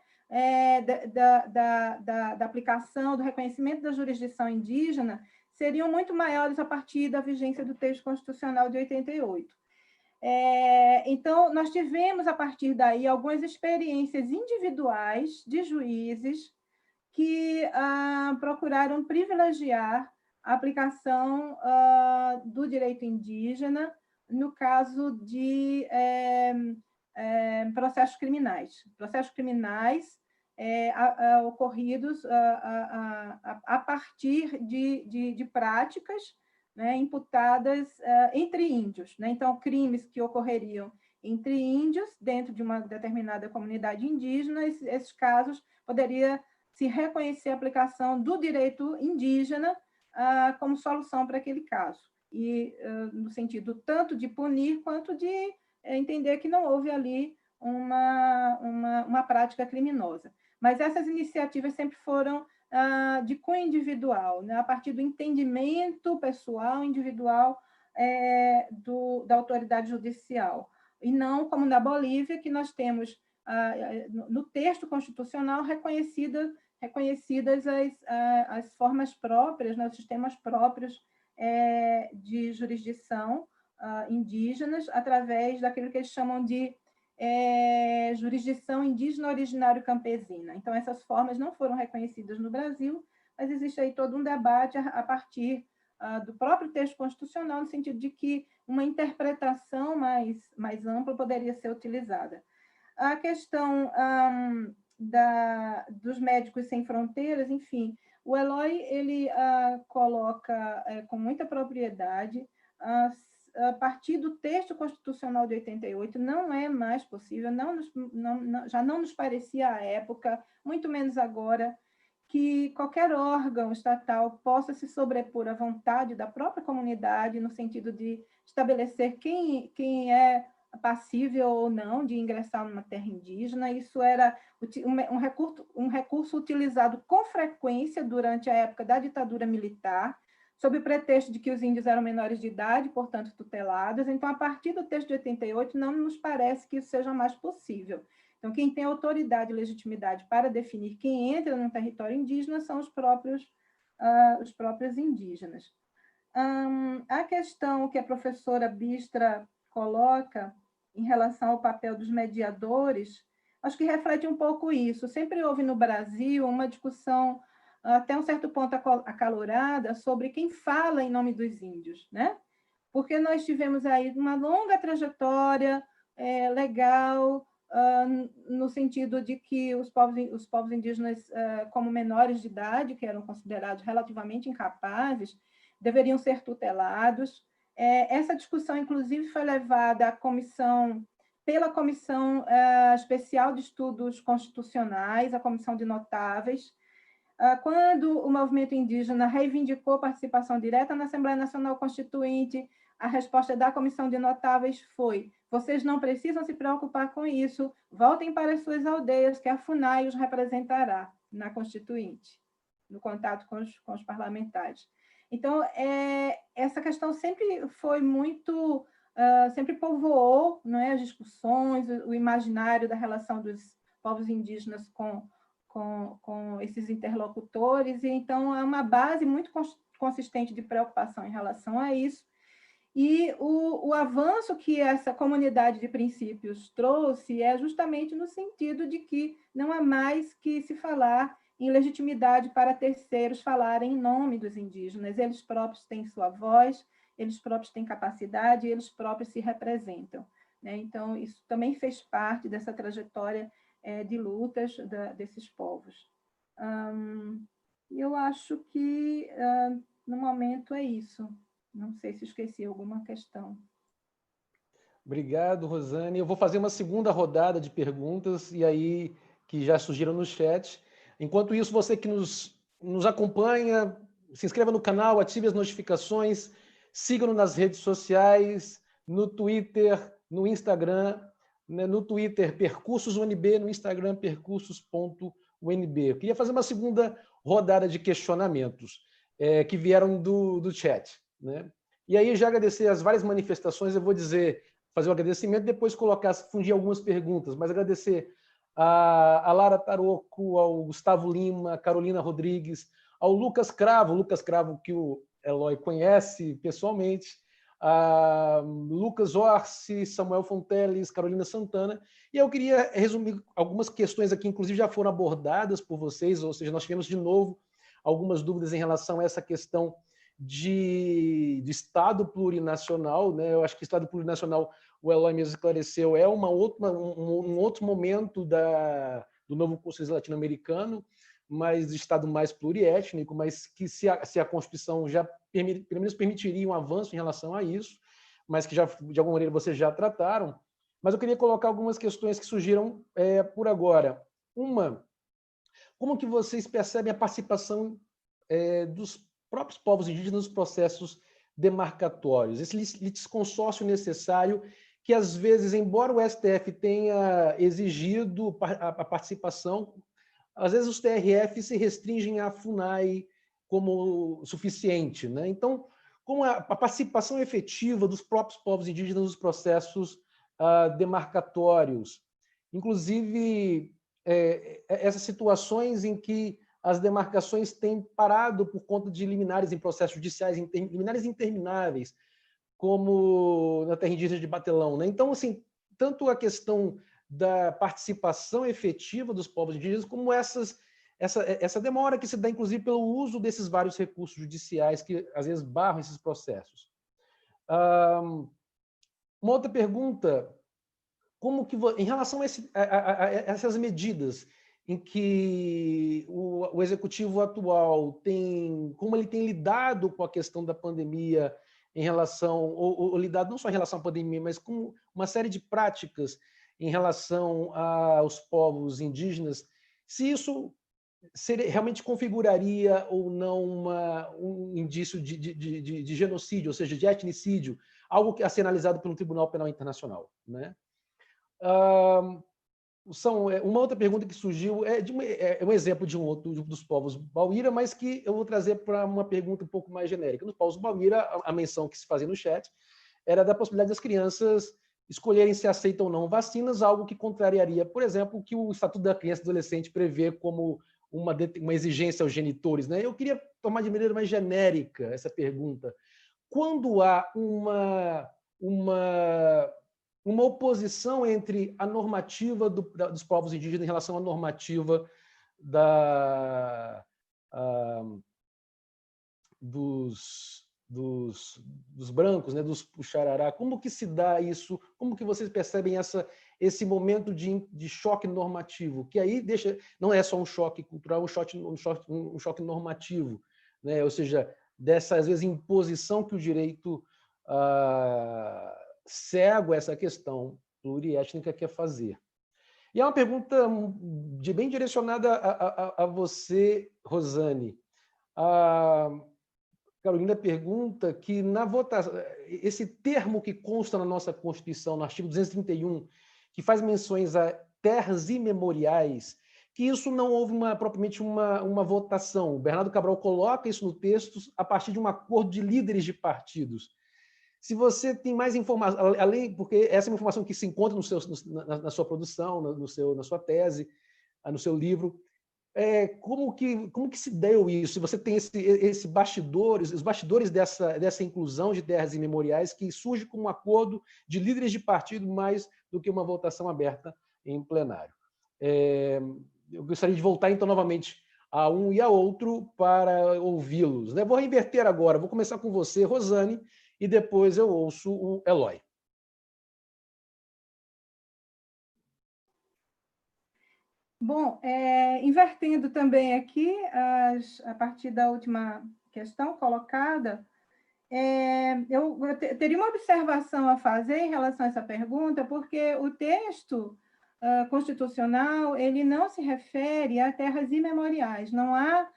da aplicação, do reconhecimento da jurisdição indígena seriam muito maiores a partir da vigência do texto constitucional de 88. Então, nós tivemos, a partir daí, algumas experiências individuais de juízes que procuraram privilegiar a aplicação do direito indígena no caso de processos criminais. Processos criminais ocorridos a partir de práticas, né, imputadas entre índios, né? Então, crimes que ocorreriam entre índios, dentro de uma determinada comunidade indígena, esses casos poderia se reconhecer a aplicação do direito indígena como solução para aquele caso, e no sentido tanto de punir quanto de entender que não houve ali uma prática criminosa. Mas essas iniciativas sempre foram de cunho individual, né? A partir do entendimento pessoal, individual da autoridade judicial, e não como na Bolívia, que nós temos no texto constitucional reconhecidas as formas próprias, né, os sistemas próprios de jurisdição indígenas, através daquilo que eles chamam de jurisdição indígena originário campesina. Então, essas formas não foram reconhecidas no Brasil, mas existe aí todo um debate a partir do próprio texto constitucional, no sentido de que uma interpretação mais ampla poderia ser utilizada. A questão dos médicos sem fronteiras, enfim, o Eloy ele coloca com muita propriedade a partir do texto constitucional de 88, não é mais possível, já não nos parecia à época, muito menos agora, que qualquer órgão estatal possa se sobrepor à vontade da própria comunidade, no sentido de estabelecer quem é passível ou não de ingressar numa terra indígena. Isso era um recurso utilizado com frequência durante a época da ditadura militar, sob o pretexto de que os índios eram menores de idade, portanto tutelados. Então, a partir do texto de 88, não nos parece que isso seja mais possível. Então, quem tem autoridade e legitimidade para definir quem entra no território indígena são os próprios indígenas. A questão que a professora Bistra coloca em relação ao papel dos mediadores, acho que reflete um pouco isso. Sempre houve no Brasil uma discussão, até um certo ponto acalorada, sobre quem fala em nome dos índios, né? Porque nós tivemos aí uma longa trajetória legal, no sentido de que os povos indígenas, como menores de idade, que eram considerados relativamente incapazes, deveriam ser tutelados. Essa discussão, inclusive, foi levada pela Comissão Especial de Estudos Constitucionais, a Comissão de Notáveis, quando o movimento indígena reivindicou participação direta na Assembleia Nacional Constituinte, a resposta da Comissão de Notáveis foi: vocês não precisam se preocupar com isso, voltem para as suas aldeias, que a FUNAI os representará na Constituinte, no contato com os parlamentares. Então, essa questão sempre foi muito, sempre povoou, não é, as discussões, o imaginário da relação dos povos indígenas com esses interlocutores, e então é uma base muito consistente de preocupação em relação a isso. E o avanço que essa comunidade de princípios trouxe é justamente no sentido de que não há mais que se falar em legitimidade para terceiros falarem em nome dos indígenas. Eles próprios têm sua voz, eles próprios têm capacidade, eles próprios se representam, né? Então, isso também fez parte dessa trajetória de lutas desses povos. Eu acho que, no momento, é isso. Não sei se esqueci alguma questão. Obrigado, Rosane. Eu vou fazer uma segunda rodada de perguntas, e aí que já surgiram no chat. Enquanto isso, você que nos acompanha, se inscreva no canal, ative as notificações, siga-nos nas redes sociais, no Twitter, no Instagram, né, no Twitter, Percursos UNB, no Instagram, percursos.unb. Eu queria fazer uma segunda rodada de questionamentos que vieram do chat, né? E aí, já agradecer as várias manifestações, eu vou fazer o agradecimento, depois fundir algumas perguntas, mas agradecer a Lara Taroco, ao Gustavo Lima, a Carolina Rodrigues, ao Lucas Cravo que o Eloy conhece pessoalmente, a Lucas Orsi, Samuel Fonteles, Carolina Santana, e eu queria resumir algumas questões aqui, inclusive já foram abordadas por vocês, ou seja, nós tivemos de novo algumas dúvidas em relação a essa questão de Estado plurinacional, né? Eu acho que Estado plurinacional, o Eloy mesmo esclareceu, é um outro momento do novo curso latino-americano, mas de Estado mais pluriétnico, mas que se a Constituição já pelo menos permitiria um avanço em relação a isso, mas que já de alguma maneira vocês já trataram. Mas eu queria colocar algumas questões que surgiram por agora. Uma, como que vocês percebem a participação dos próprios povos indígenas nos processos demarcatórios? Esse litisconsórcio necessário que, às vezes, embora o STF tenha exigido a participação, às vezes os TRF se restringem à FUNAI como suficiente, né? Então, como a participação efetiva dos próprios povos indígenas nos processos demarcatórios, inclusive essas situações em que as demarcações têm parado por conta de liminares em processos judiciais, liminares intermináveis, como na terra indígena de Batelão, né? Então, assim, tanto a questão da participação efetiva dos povos indígenas, como essa demora que se dá, inclusive, pelo uso desses vários recursos judiciais que, às vezes, barram esses processos. Uma outra pergunta, em relação a essas medidas em que o executivo atual como ele tem lidado com a questão da pandemia em relação, ou lidado não só em relação à pandemia, mas com uma série de práticas em relação aos povos indígenas, se isso realmente configuraria ou não um indício de genocídio, ou seja, de etnicídio, algo a ser analisado pelo Tribunal Penal Internacional, né? Uma outra pergunta que surgiu é um exemplo de dos povos Bauíra, mas que eu vou trazer para uma pergunta um pouco mais genérica. Nos povos Bauíra, a menção que se fazia no chat era da possibilidade das crianças escolherem se aceitam ou não vacinas, algo que contrariaria, por exemplo, o que o Estatuto da Criança e do Adolescente prevê como uma exigência aos genitores, né? Eu queria tomar de maneira mais genérica essa pergunta. Quando há uma uma oposição entre a normativa dos povos indígenas em relação à normativa dos brancos, né, dos Puxarará. Como que se dá isso? Como que vocês percebem esse momento de choque normativo? Que aí não é só um choque cultural, um choque normativo, né? Ou seja, dessa, às vezes, imposição que o direito cego a essa questão pluriétnica quer fazer. E é uma pergunta bem direcionada a você, Rosane. A Carolina pergunta que, na votação, esse termo que consta na nossa Constituição, no artigo 231, que faz menções a terras imemoriais, que isso não houve propriamente uma votação. O Bernardo Cabral coloca isso no texto a partir de um acordo de líderes de partidos. Se você tem mais informação, além, porque essa é uma informação que se encontra na sua produção, na sua tese, no seu livro, como que se deu isso? Se você tem os bastidores dessa inclusão de terras imemoriais que surge como um acordo de líderes de partido mais do que uma votação aberta em plenário. Eu gostaria de voltar, então, novamente a um e a outro para ouvi-los, né? Vou inverter agora, vou começar com você, Rosane, e depois eu ouço o Eloy. Bom, invertendo também aqui, a partir da última questão colocada, eu teria uma observação a fazer em relação a essa pergunta, porque o texto constitucional ele não se refere a terras imemoriais. Não há,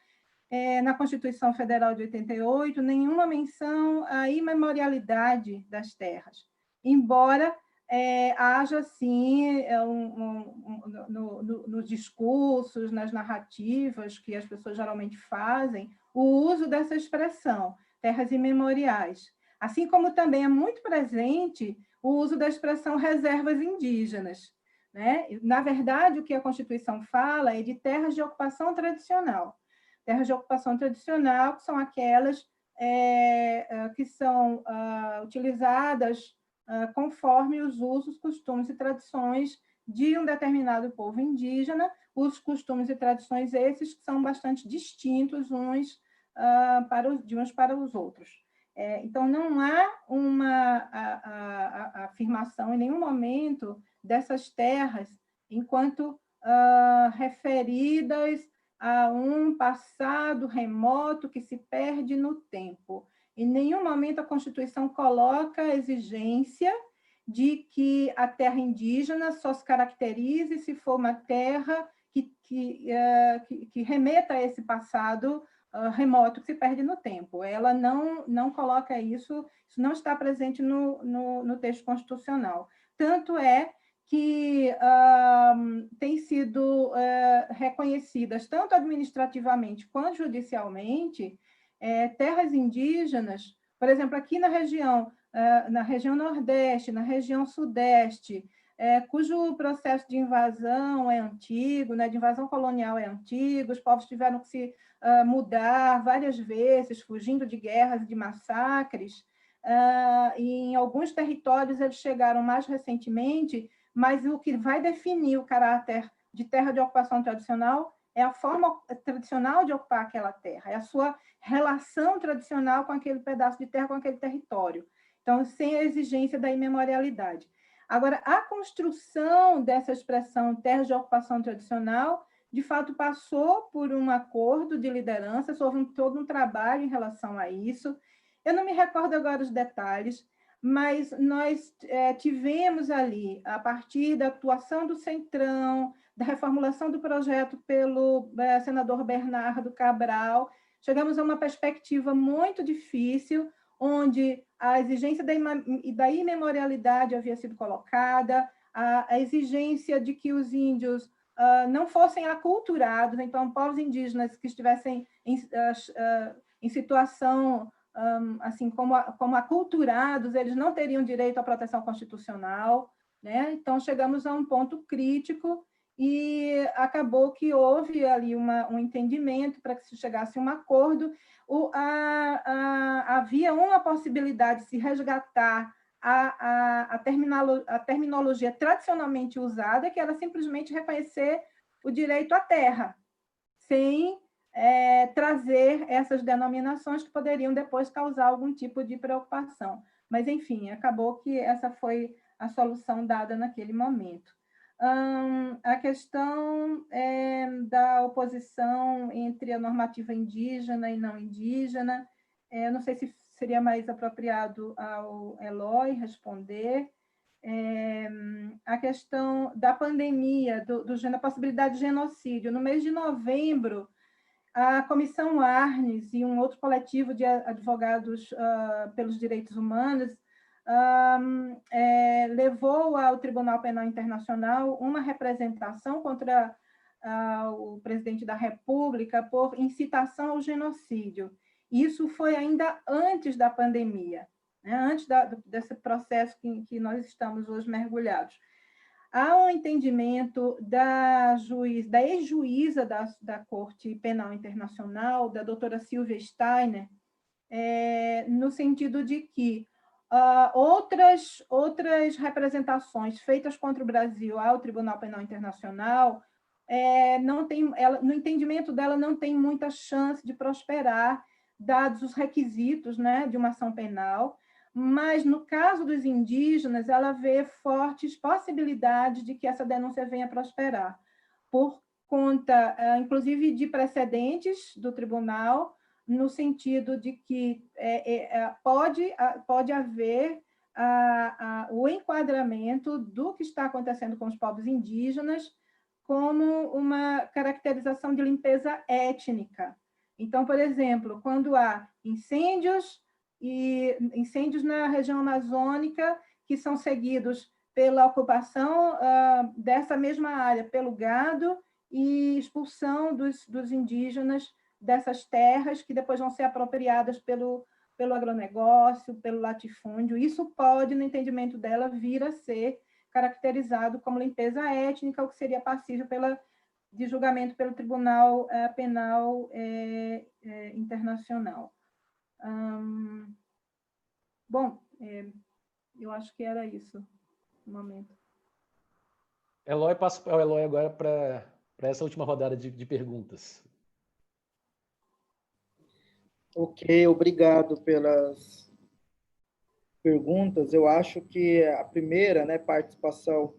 na Constituição Federal de 88, nenhuma menção à imemorialidade das terras, embora haja, sim, nos discursos, nas narrativas que as pessoas geralmente fazem, o uso dessa expressão, terras imemoriais. Assim como também é muito presente o uso da expressão reservas indígenas, né? Na verdade, o que a Constituição fala é de terras de ocupação tradicional. Terras de ocupação tradicional, que são aquelas que são utilizadas conforme os usos, costumes e tradições de um determinado povo indígena, os costumes e tradições esses que são bastante distintos uns de uns para os outros. Então, não há uma afirmação em nenhum momento dessas terras enquanto referidas a um passado remoto que se perde no tempo. Em nenhum momento a Constituição coloca a exigência de que a terra indígena só se caracterize se for uma terra que remeta a esse passado remoto que se perde no tempo. Ela não coloca isso não está presente no texto constitucional. Tanto é que têm sido reconhecidas, tanto administrativamente quanto judicialmente, terras indígenas, por exemplo, aqui na região Nordeste, na região Sudeste, cujo processo de invasão é antigo, né, de invasão colonial é antigo, os povos tiveram que se mudar várias vezes, fugindo de guerras e de massacres, e em alguns territórios eles chegaram mais recentemente, mas o que vai definir o caráter de terra de ocupação tradicional é a forma tradicional de ocupar aquela terra, é a sua relação tradicional com aquele pedaço de terra, com aquele território. Então, sem a exigência da imemorialidade. Agora, a construção dessa expressão terra de ocupação tradicional, de fato, passou por um acordo de liderança, houve todo um trabalho em relação a isso. Eu não me recordo agora os detalhes, mas nós tivemos ali, a partir da atuação do Centrão, da reformulação do projeto pelo senador Bernardo Cabral, chegamos a uma perspectiva muito difícil, onde a exigência da imemorialidade havia sido colocada, a exigência de que os índios não fossem aculturados, então, povos indígenas que estivessem em situação assim como aculturados, eles não teriam direito à proteção constitucional, né? Então, chegamos a um ponto crítico e acabou que houve ali um entendimento para que se chegasse a um acordo. Havia uma possibilidade de se resgatar a terminologia tradicionalmente usada, que era simplesmente reconhecer o direito à terra, sem trazer essas denominações que poderiam depois causar algum tipo de preocupação. Mas, enfim, acabou que essa foi a solução dada naquele momento. A questão da oposição entre a normativa indígena e não indígena, não sei se seria mais apropriado ao Eloy responder. A questão da pandemia, da possibilidade de genocídio. No mês de novembro, a Comissão Arnes e um outro coletivo de advogados pelos direitos humanos levou ao Tribunal Penal Internacional uma representação contra o presidente da República por incitação ao genocídio. Isso foi ainda antes da pandemia, né? Antes desse processo que nós estamos hoje mergulhados. Há um entendimento da ex-juíza da Corte Penal Internacional, da doutora Silvia Steiner, no sentido de que outras representações feitas contra o Brasil ao Tribunal Penal Internacional, no entendimento dela, não tem muita chance de prosperar, dados os requisitos, né, de uma ação penal. Mas, no caso dos indígenas, ela vê fortes possibilidades de que essa denúncia venha a prosperar, por conta, inclusive, de precedentes do tribunal, no sentido de que pode haver o enquadramento do que está acontecendo com os povos indígenas como uma caracterização de limpeza étnica. Então, por exemplo, quando há incêndios na região amazônica, que são seguidos pela ocupação dessa mesma área pelo gado e expulsão dos indígenas dessas terras, que depois vão ser apropriadas pelo agronegócio, pelo latifúndio. Isso pode, no entendimento dela, vir a ser caracterizado como limpeza étnica, o que seria passível de julgamento pelo Tribunal Penal Internacional. Bom, eu acho que era isso no momento. Eloy, passo ao Eloy agora para essa última rodada de perguntas. Ok, obrigado pelas perguntas. Eu acho que a primeira, né, participação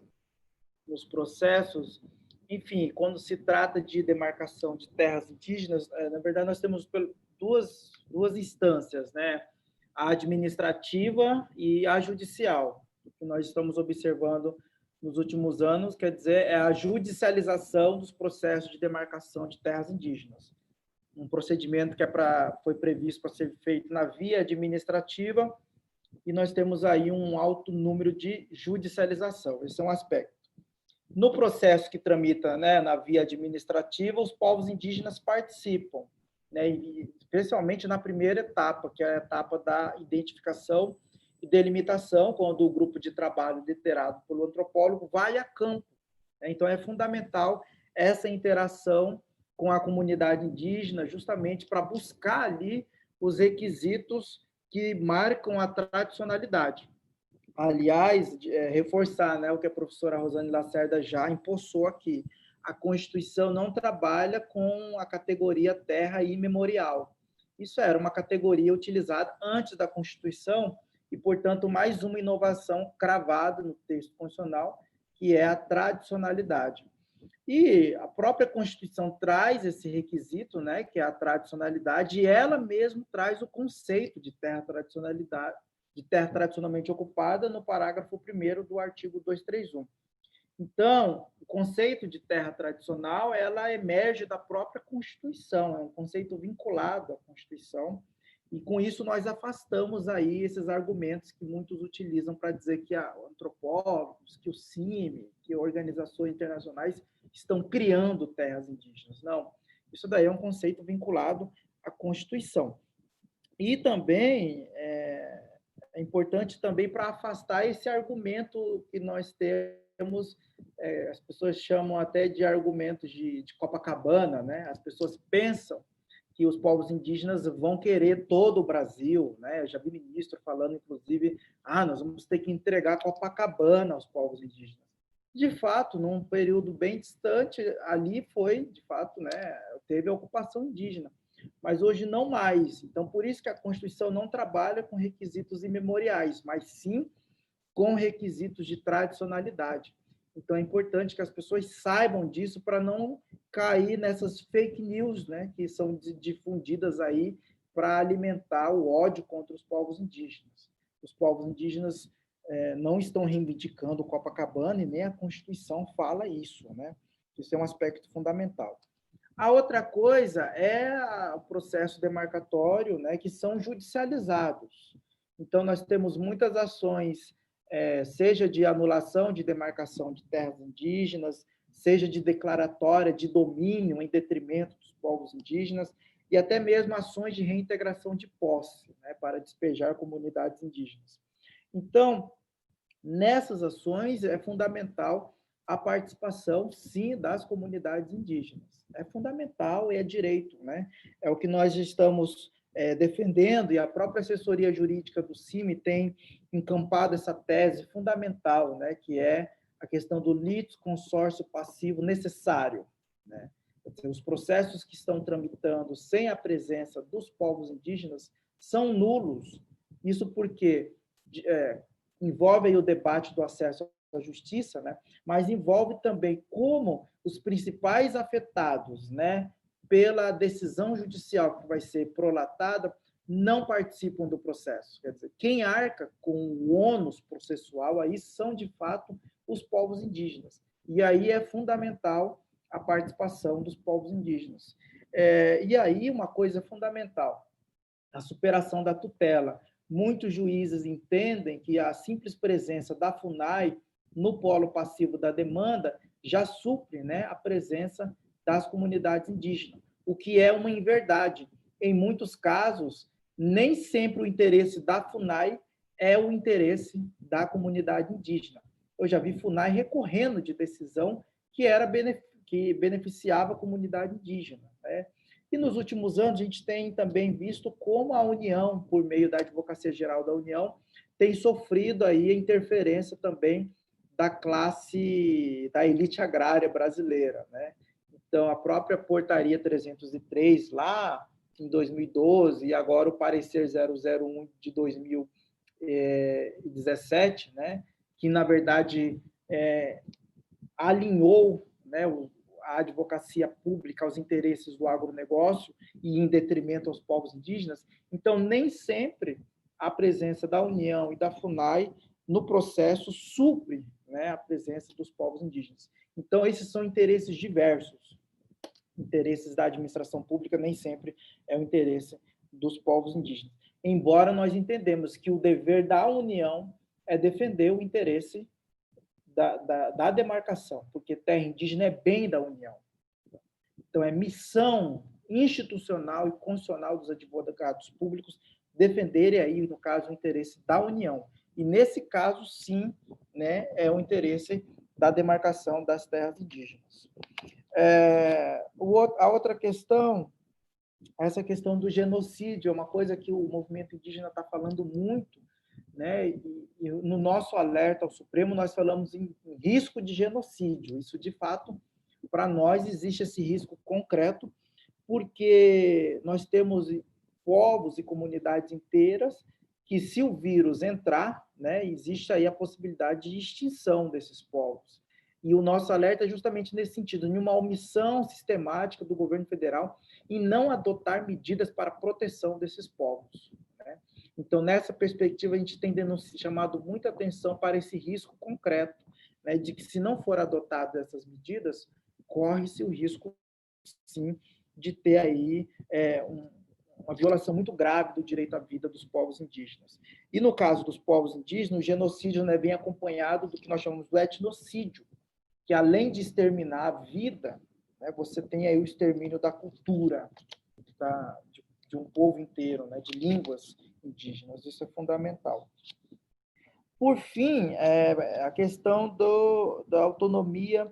nos processos, enfim, quando se trata de demarcação de terras indígenas, na verdade, nós temos duas instâncias, né? A administrativa e a judicial. O que nós estamos observando nos últimos anos, quer dizer, é a judicialização dos processos de demarcação de terras indígenas. Um procedimento que foi previsto para ser feito na via administrativa, e nós temos aí um alto número de judicialização. Esse é um aspecto. No processo que tramita, né, na via administrativa, os povos indígenas participam, né, especialmente na primeira etapa, que é a etapa da identificação e delimitação, quando o grupo de trabalho liderado pelo antropólogo vai a campo. Então, é fundamental essa interação com a comunidade indígena, justamente para buscar ali os requisitos que marcam a tradicionalidade. Aliás, reforçar, né, o que a professora Rosane Lacerda já impulsou aqui. A Constituição não trabalha com a categoria terra imemorial. Isso era uma categoria utilizada antes da Constituição e, portanto, mais uma inovação cravada no texto constitucional, que é a tradicionalidade. E a própria Constituição traz esse requisito, né, que é a tradicionalidade, e ela mesma traz o conceito de terra tradicionalmente ocupada no parágrafo 1º do artigo 231. Então, o conceito de terra tradicional, ela emerge da própria Constituição, é um conceito vinculado à Constituição, e com isso nós afastamos aí esses argumentos que muitos utilizam para dizer que antropólogos, que o CIMI, que organizações internacionais estão criando terras indígenas. Não, isso daí é um conceito vinculado à Constituição. E também é importante também para afastar esse argumento que nós temos, as pessoas chamam até de argumentos de Copacabana, né? As pessoas pensam que os povos indígenas vão querer todo o Brasil, né? Eu já vi ministro falando, inclusive, nós vamos ter que entregar Copacabana aos povos indígenas. De fato, num período bem distante, ali foi, de fato, né, teve a ocupação indígena, mas hoje não mais. Então, por isso que a Constituição não trabalha com requisitos imemoriais, mas sim com requisitos de tradicionalidade. Então, é importante que as pessoas saibam disso para não cair nessas fake news, né, que são difundidas aí para alimentar o ódio contra os povos indígenas. Os povos indígenas não estão reivindicando Copacabana e nem a Constituição fala isso, né? Isso é um aspecto fundamental. A outra coisa é o processo demarcatório, né, que são judicializados. Então, nós temos muitas ações, seja de anulação de demarcação de terras indígenas, seja de declaratória de domínio em detrimento dos povos indígenas, e até mesmo ações de reintegração de posse, né, para despejar comunidades indígenas. Então, nessas ações é fundamental a participação, sim, das comunidades indígenas. É fundamental e é direito, né? É o que nós estamos defendendo, e a própria assessoria jurídica do CIMI tem encampado essa tese fundamental, né, que é a questão do litisconsórcio passivo necessário, né? Os processos que estão tramitando sem a presença dos povos indígenas são nulos. Isso porque envolve aí o debate do acesso à justiça, né? Mas envolve também como os principais afetados, né, pela decisão judicial que vai ser prolatada não participam do processo. Quer dizer, quem arca com o ônus processual aí são, de fato, os povos indígenas. E aí é fundamental a participação dos povos indígenas. E aí uma coisa fundamental, a superação da tutela. Muitos juízes entendem que a simples presença da FUNAI no polo passivo da demanda já supre, né, a presença das comunidades indígenas, o que é uma inverdade. Em muitos casos, nem sempre o interesse da FUNAI é o interesse da comunidade indígena. Eu já vi FUNAI recorrendo de decisão que beneficiava a comunidade indígena, né? E nos últimos anos, a gente tem também visto como a União, por meio da Advocacia Geral da União, tem sofrido aí a interferência também da classe, da elite agrária brasileira, né? Então, a própria Portaria 303, lá em 2012, e agora o Parecer 001 de 2017, né? Que, na verdade, alinhou, né, a advocacia pública aos interesses do agronegócio e em detrimento aos povos indígenas. Então, nem sempre a presença da União e da FUNAI no processo supre, né, a presença dos povos indígenas. Então, esses são interesses diversos. Interesses da administração pública nem sempre é o interesse dos povos indígenas. Embora nós entendemos que o dever da União é defender o interesse da demarcação, porque terra indígena é bem da União. Então, é missão institucional e constitucional dos advogados públicos defenderem aí, no caso, o interesse da União. E, nesse caso, sim, né, é o interesse da demarcação das terras indígenas. A outra questão, essa questão do genocídio, é uma coisa que o movimento indígena está falando muito, né? E no nosso alerta ao Supremo, nós falamos em risco de genocídio. Isso, de fato, para nós, existe esse risco concreto, porque nós temos povos e comunidades inteiras que, se o vírus entrar, né, existe aí a possibilidade de extinção desses povos. E o nosso alerta é justamente nesse sentido, em uma omissão sistemática do governo federal em não adotar medidas para a proteção desses povos, né? Então, nessa perspectiva, a gente tem chamado muita atenção para esse risco concreto, né, de que, se não for adotadas essas medidas, corre-se o risco, sim, de ter aí uma violação muito grave do direito à vida dos povos indígenas. E, no caso dos povos indígenas, o genocídio, né, vem acompanhado do que nós chamamos do etnocídio, que, além de exterminar a vida, né, você tem aí o extermínio da cultura, de um povo inteiro, né, de línguas indígenas. Isso é fundamental. Por fim, a questão da autonomia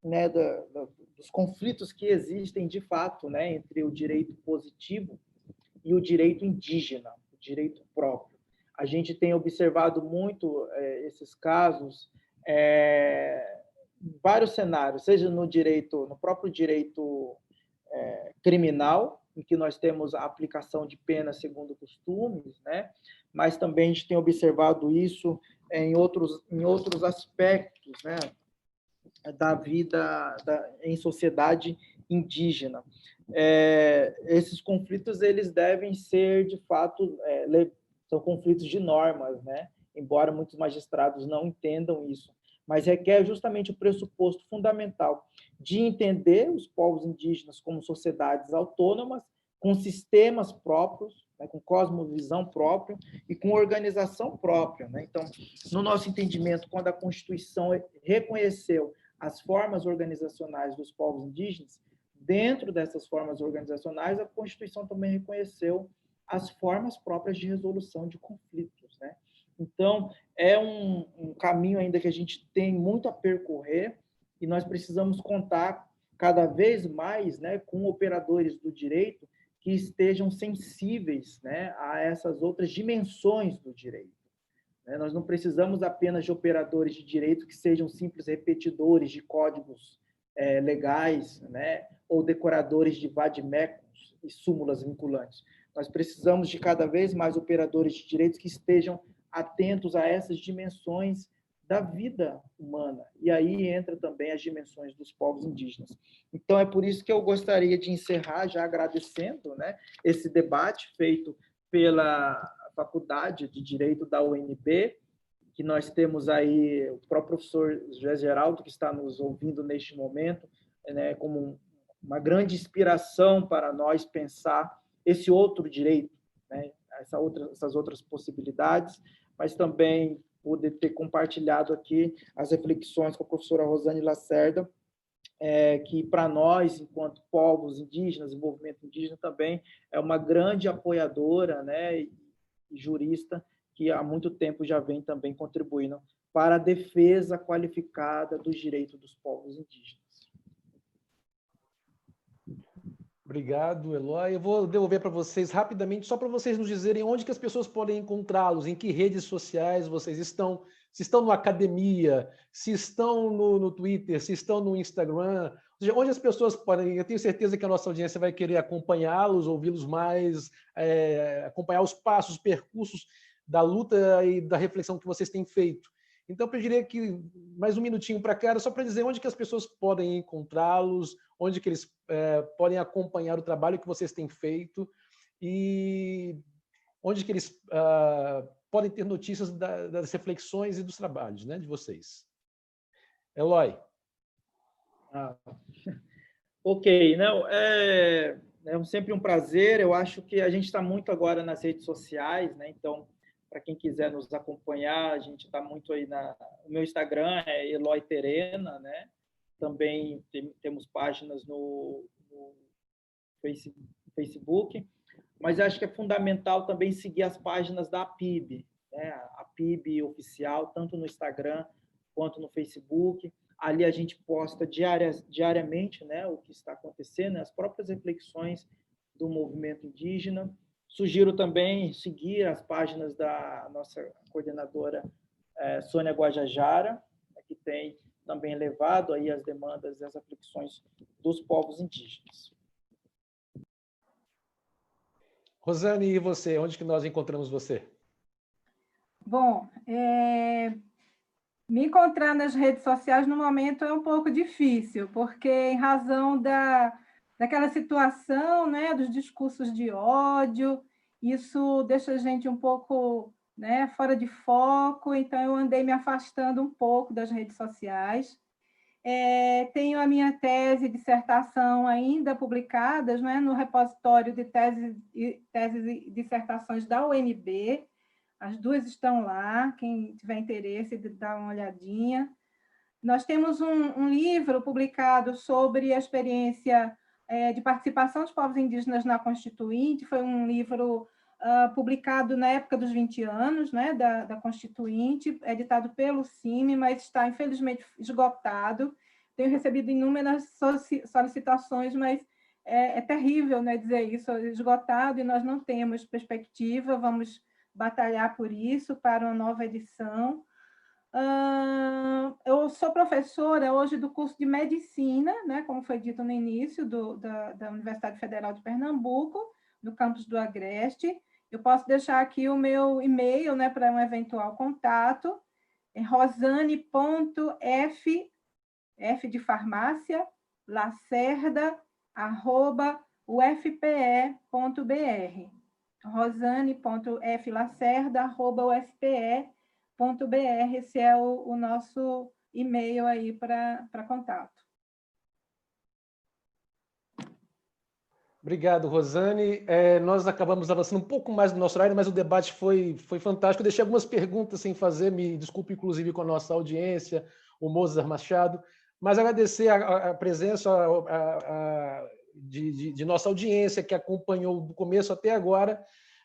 né, dos conflitos que existem de fato, né, entre o direito positivo e o direito indígena, o direito próprio. A gente tem observado muito esses casos em vários cenários, seja no próprio direito criminal, em que nós temos a aplicação de penas segundo costumes, né? Mas também a gente tem observado isso em outros aspectos, né? Da vida em sociedade indígena. Esses conflitos eles devem ser, de fato, são conflitos de normas, né? Embora muitos magistrados não entendam isso, mas requer justamente o pressuposto fundamental de entender os povos indígenas como sociedades autônomas, com sistemas próprios, né, com cosmovisão própria e com organização própria, né? Então, no nosso entendimento, quando a Constituição reconheceu as formas organizacionais dos povos indígenas, dentro dessas formas organizacionais, a Constituição também reconheceu as formas próprias de resolução de conflitos, né? Então, é um caminho ainda que a gente tem muito a percorrer e nós precisamos contar cada vez mais, né, com operadores do direito que estejam sensíveis, né, a essas outras dimensões do direito. Nós não precisamos apenas de operadores de direito que sejam simples repetidores de códigos legais, né, ou decoradores de vademecums e súmulas vinculantes. Nós precisamos de cada vez mais operadores de direitos que estejam atentos a essas dimensões da vida humana. E aí entra também as dimensões dos povos indígenas. Então, é por isso que eu gostaria de encerrar já agradecendo, né, esse debate feito pela Faculdade de Direito da UNB, que nós temos aí o próprio professor José Geraldo, que está nos ouvindo neste momento, né, como uma grande inspiração para nós pensar esse outro direito, né, essas outras possibilidades, mas também poder ter compartilhado aqui as reflexões com a professora Rosane Lacerda, que para nós, enquanto povos indígenas, e movimento indígena também, é uma grande apoiadora, né, e jurista que há muito tempo já vem também contribuindo para a defesa qualificada dos direitos dos povos indígenas. Obrigado, Eloy. Eu vou devolver para vocês rapidamente, só para vocês nos dizerem onde que as pessoas podem encontrá-los, em que redes sociais vocês estão, se estão na academia, se estão no Twitter, se estão no Instagram, ou seja, onde as pessoas podem, eu tenho certeza que a nossa audiência vai querer acompanhá-los, ouvi-los mais, acompanhar os passos, os percursos da luta e da reflexão que vocês têm feito. Então, eu pediria que mais um minutinho para cá, só para dizer onde que as pessoas podem encontrá-los, onde que eles podem acompanhar o trabalho que vocês têm feito e onde que eles podem ter notícias das reflexões e dos trabalhos, né, de vocês. Eloy. Ok, não, é sempre um prazer. Eu acho que a gente está muito agora nas redes sociais, né? Então, para quem quiser nos acompanhar, a gente está muito aí o meu Instagram é Eloy Terena, né? Também temos páginas no Facebook, mas acho que é fundamental também seguir as páginas da APIB, né? A APIB oficial, tanto no Instagram quanto no Facebook. Ali a gente posta diariamente, né, o que está acontecendo, as próprias reflexões do movimento indígena. Sugiro também seguir as páginas da nossa coordenadora Sônia Guajajara, que tem também levado aí as demandas e as reflexões dos povos indígenas. Rosane, e você? Onde que nós encontramos você? Bom, me encontrar nas redes sociais no momento é um pouco difícil, porque em razão daquela situação, né, dos discursos de ódio, isso deixa a gente um pouco, né, fora de foco, então eu andei me afastando um pouco das redes sociais. Tenho a minha tese e dissertação ainda publicadas, né, no repositório de teses e dissertações da UNB. As duas estão lá, quem tiver interesse de dar uma olhadinha. Nós temos um livro publicado sobre a experiência de participação dos povos indígenas na Constituinte, foi um livro publicado na época dos 20 anos, né, da Constituinte, editado pelo CIMI, mas está, infelizmente, esgotado, tenho recebido inúmeras solicitações, mas é terrível, né, dizer isso, esgotado, e nós não temos perspectiva, vamos batalhar por isso, para uma nova edição. Eu sou professora hoje do curso de Medicina, né, como foi dito no início, da Universidade Federal de Pernambuco, no campus do Agreste. Eu posso deixar aqui o meu e-mail, né, para um eventual contato, é rosane.f, F de farmácia, lacerda@ufpe.br. rosane.flacerda@ufpe.br. Esse é o nosso e-mail aí para contato. Obrigado, Rosane. Nós acabamos avançando um pouco mais do nosso horário, mas o debate foi fantástico. Eu deixei algumas perguntas sem fazer, me desculpe, inclusive, com a nossa audiência, o Mozart Machado, mas agradecer a presença de nossa audiência, que acompanhou do começo até agora.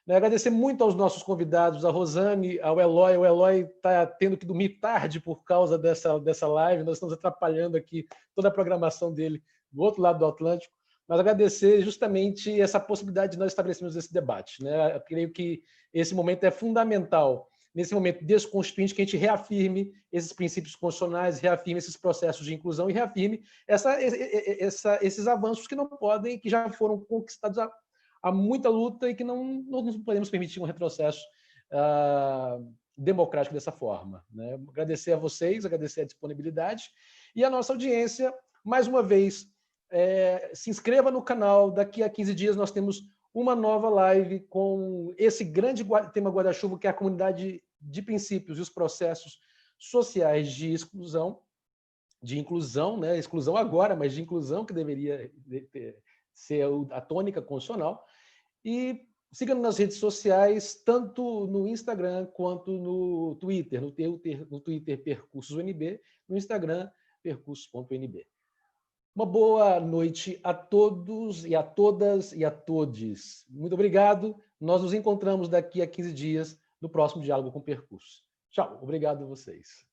Agradecer muito aos nossos convidados, a Rosane, ao Eloy. O Eloy está tendo que dormir tarde por causa dessa live, nós estamos atrapalhando aqui toda a programação dele do outro lado do Atlântico. Mas agradecer justamente essa possibilidade de nós estabelecermos esse debate, né? Eu creio que esse momento é fundamental, nesse momento desconstituinte, que a gente reafirme esses princípios constitucionais, reafirme esses processos de inclusão e reafirme esses avanços que não podem, que já foram conquistados há muita luta e que não podemos permitir um retrocesso democrático dessa forma, né? Agradecer a vocês, agradecer a disponibilidade e a nossa audiência, mais uma vez. Se inscreva no canal, daqui a 15 dias nós temos uma nova live com esse grande tema guarda-chuva, que é a comunidade de princípios e os processos sociais de exclusão, de inclusão, né? Exclusão agora, mas de inclusão, que deveria ser a tônica constitucional. E siga-nos nas redes sociais, tanto no Instagram quanto no Twitter. No Twitter, Percursos UNB, no Instagram, percursos.unb. Uma boa noite a todos e a todas e a todes. Muito obrigado. Nós nos encontramos daqui a 15 dias no próximo Diálogo com Percursos. Tchau. Obrigado a vocês.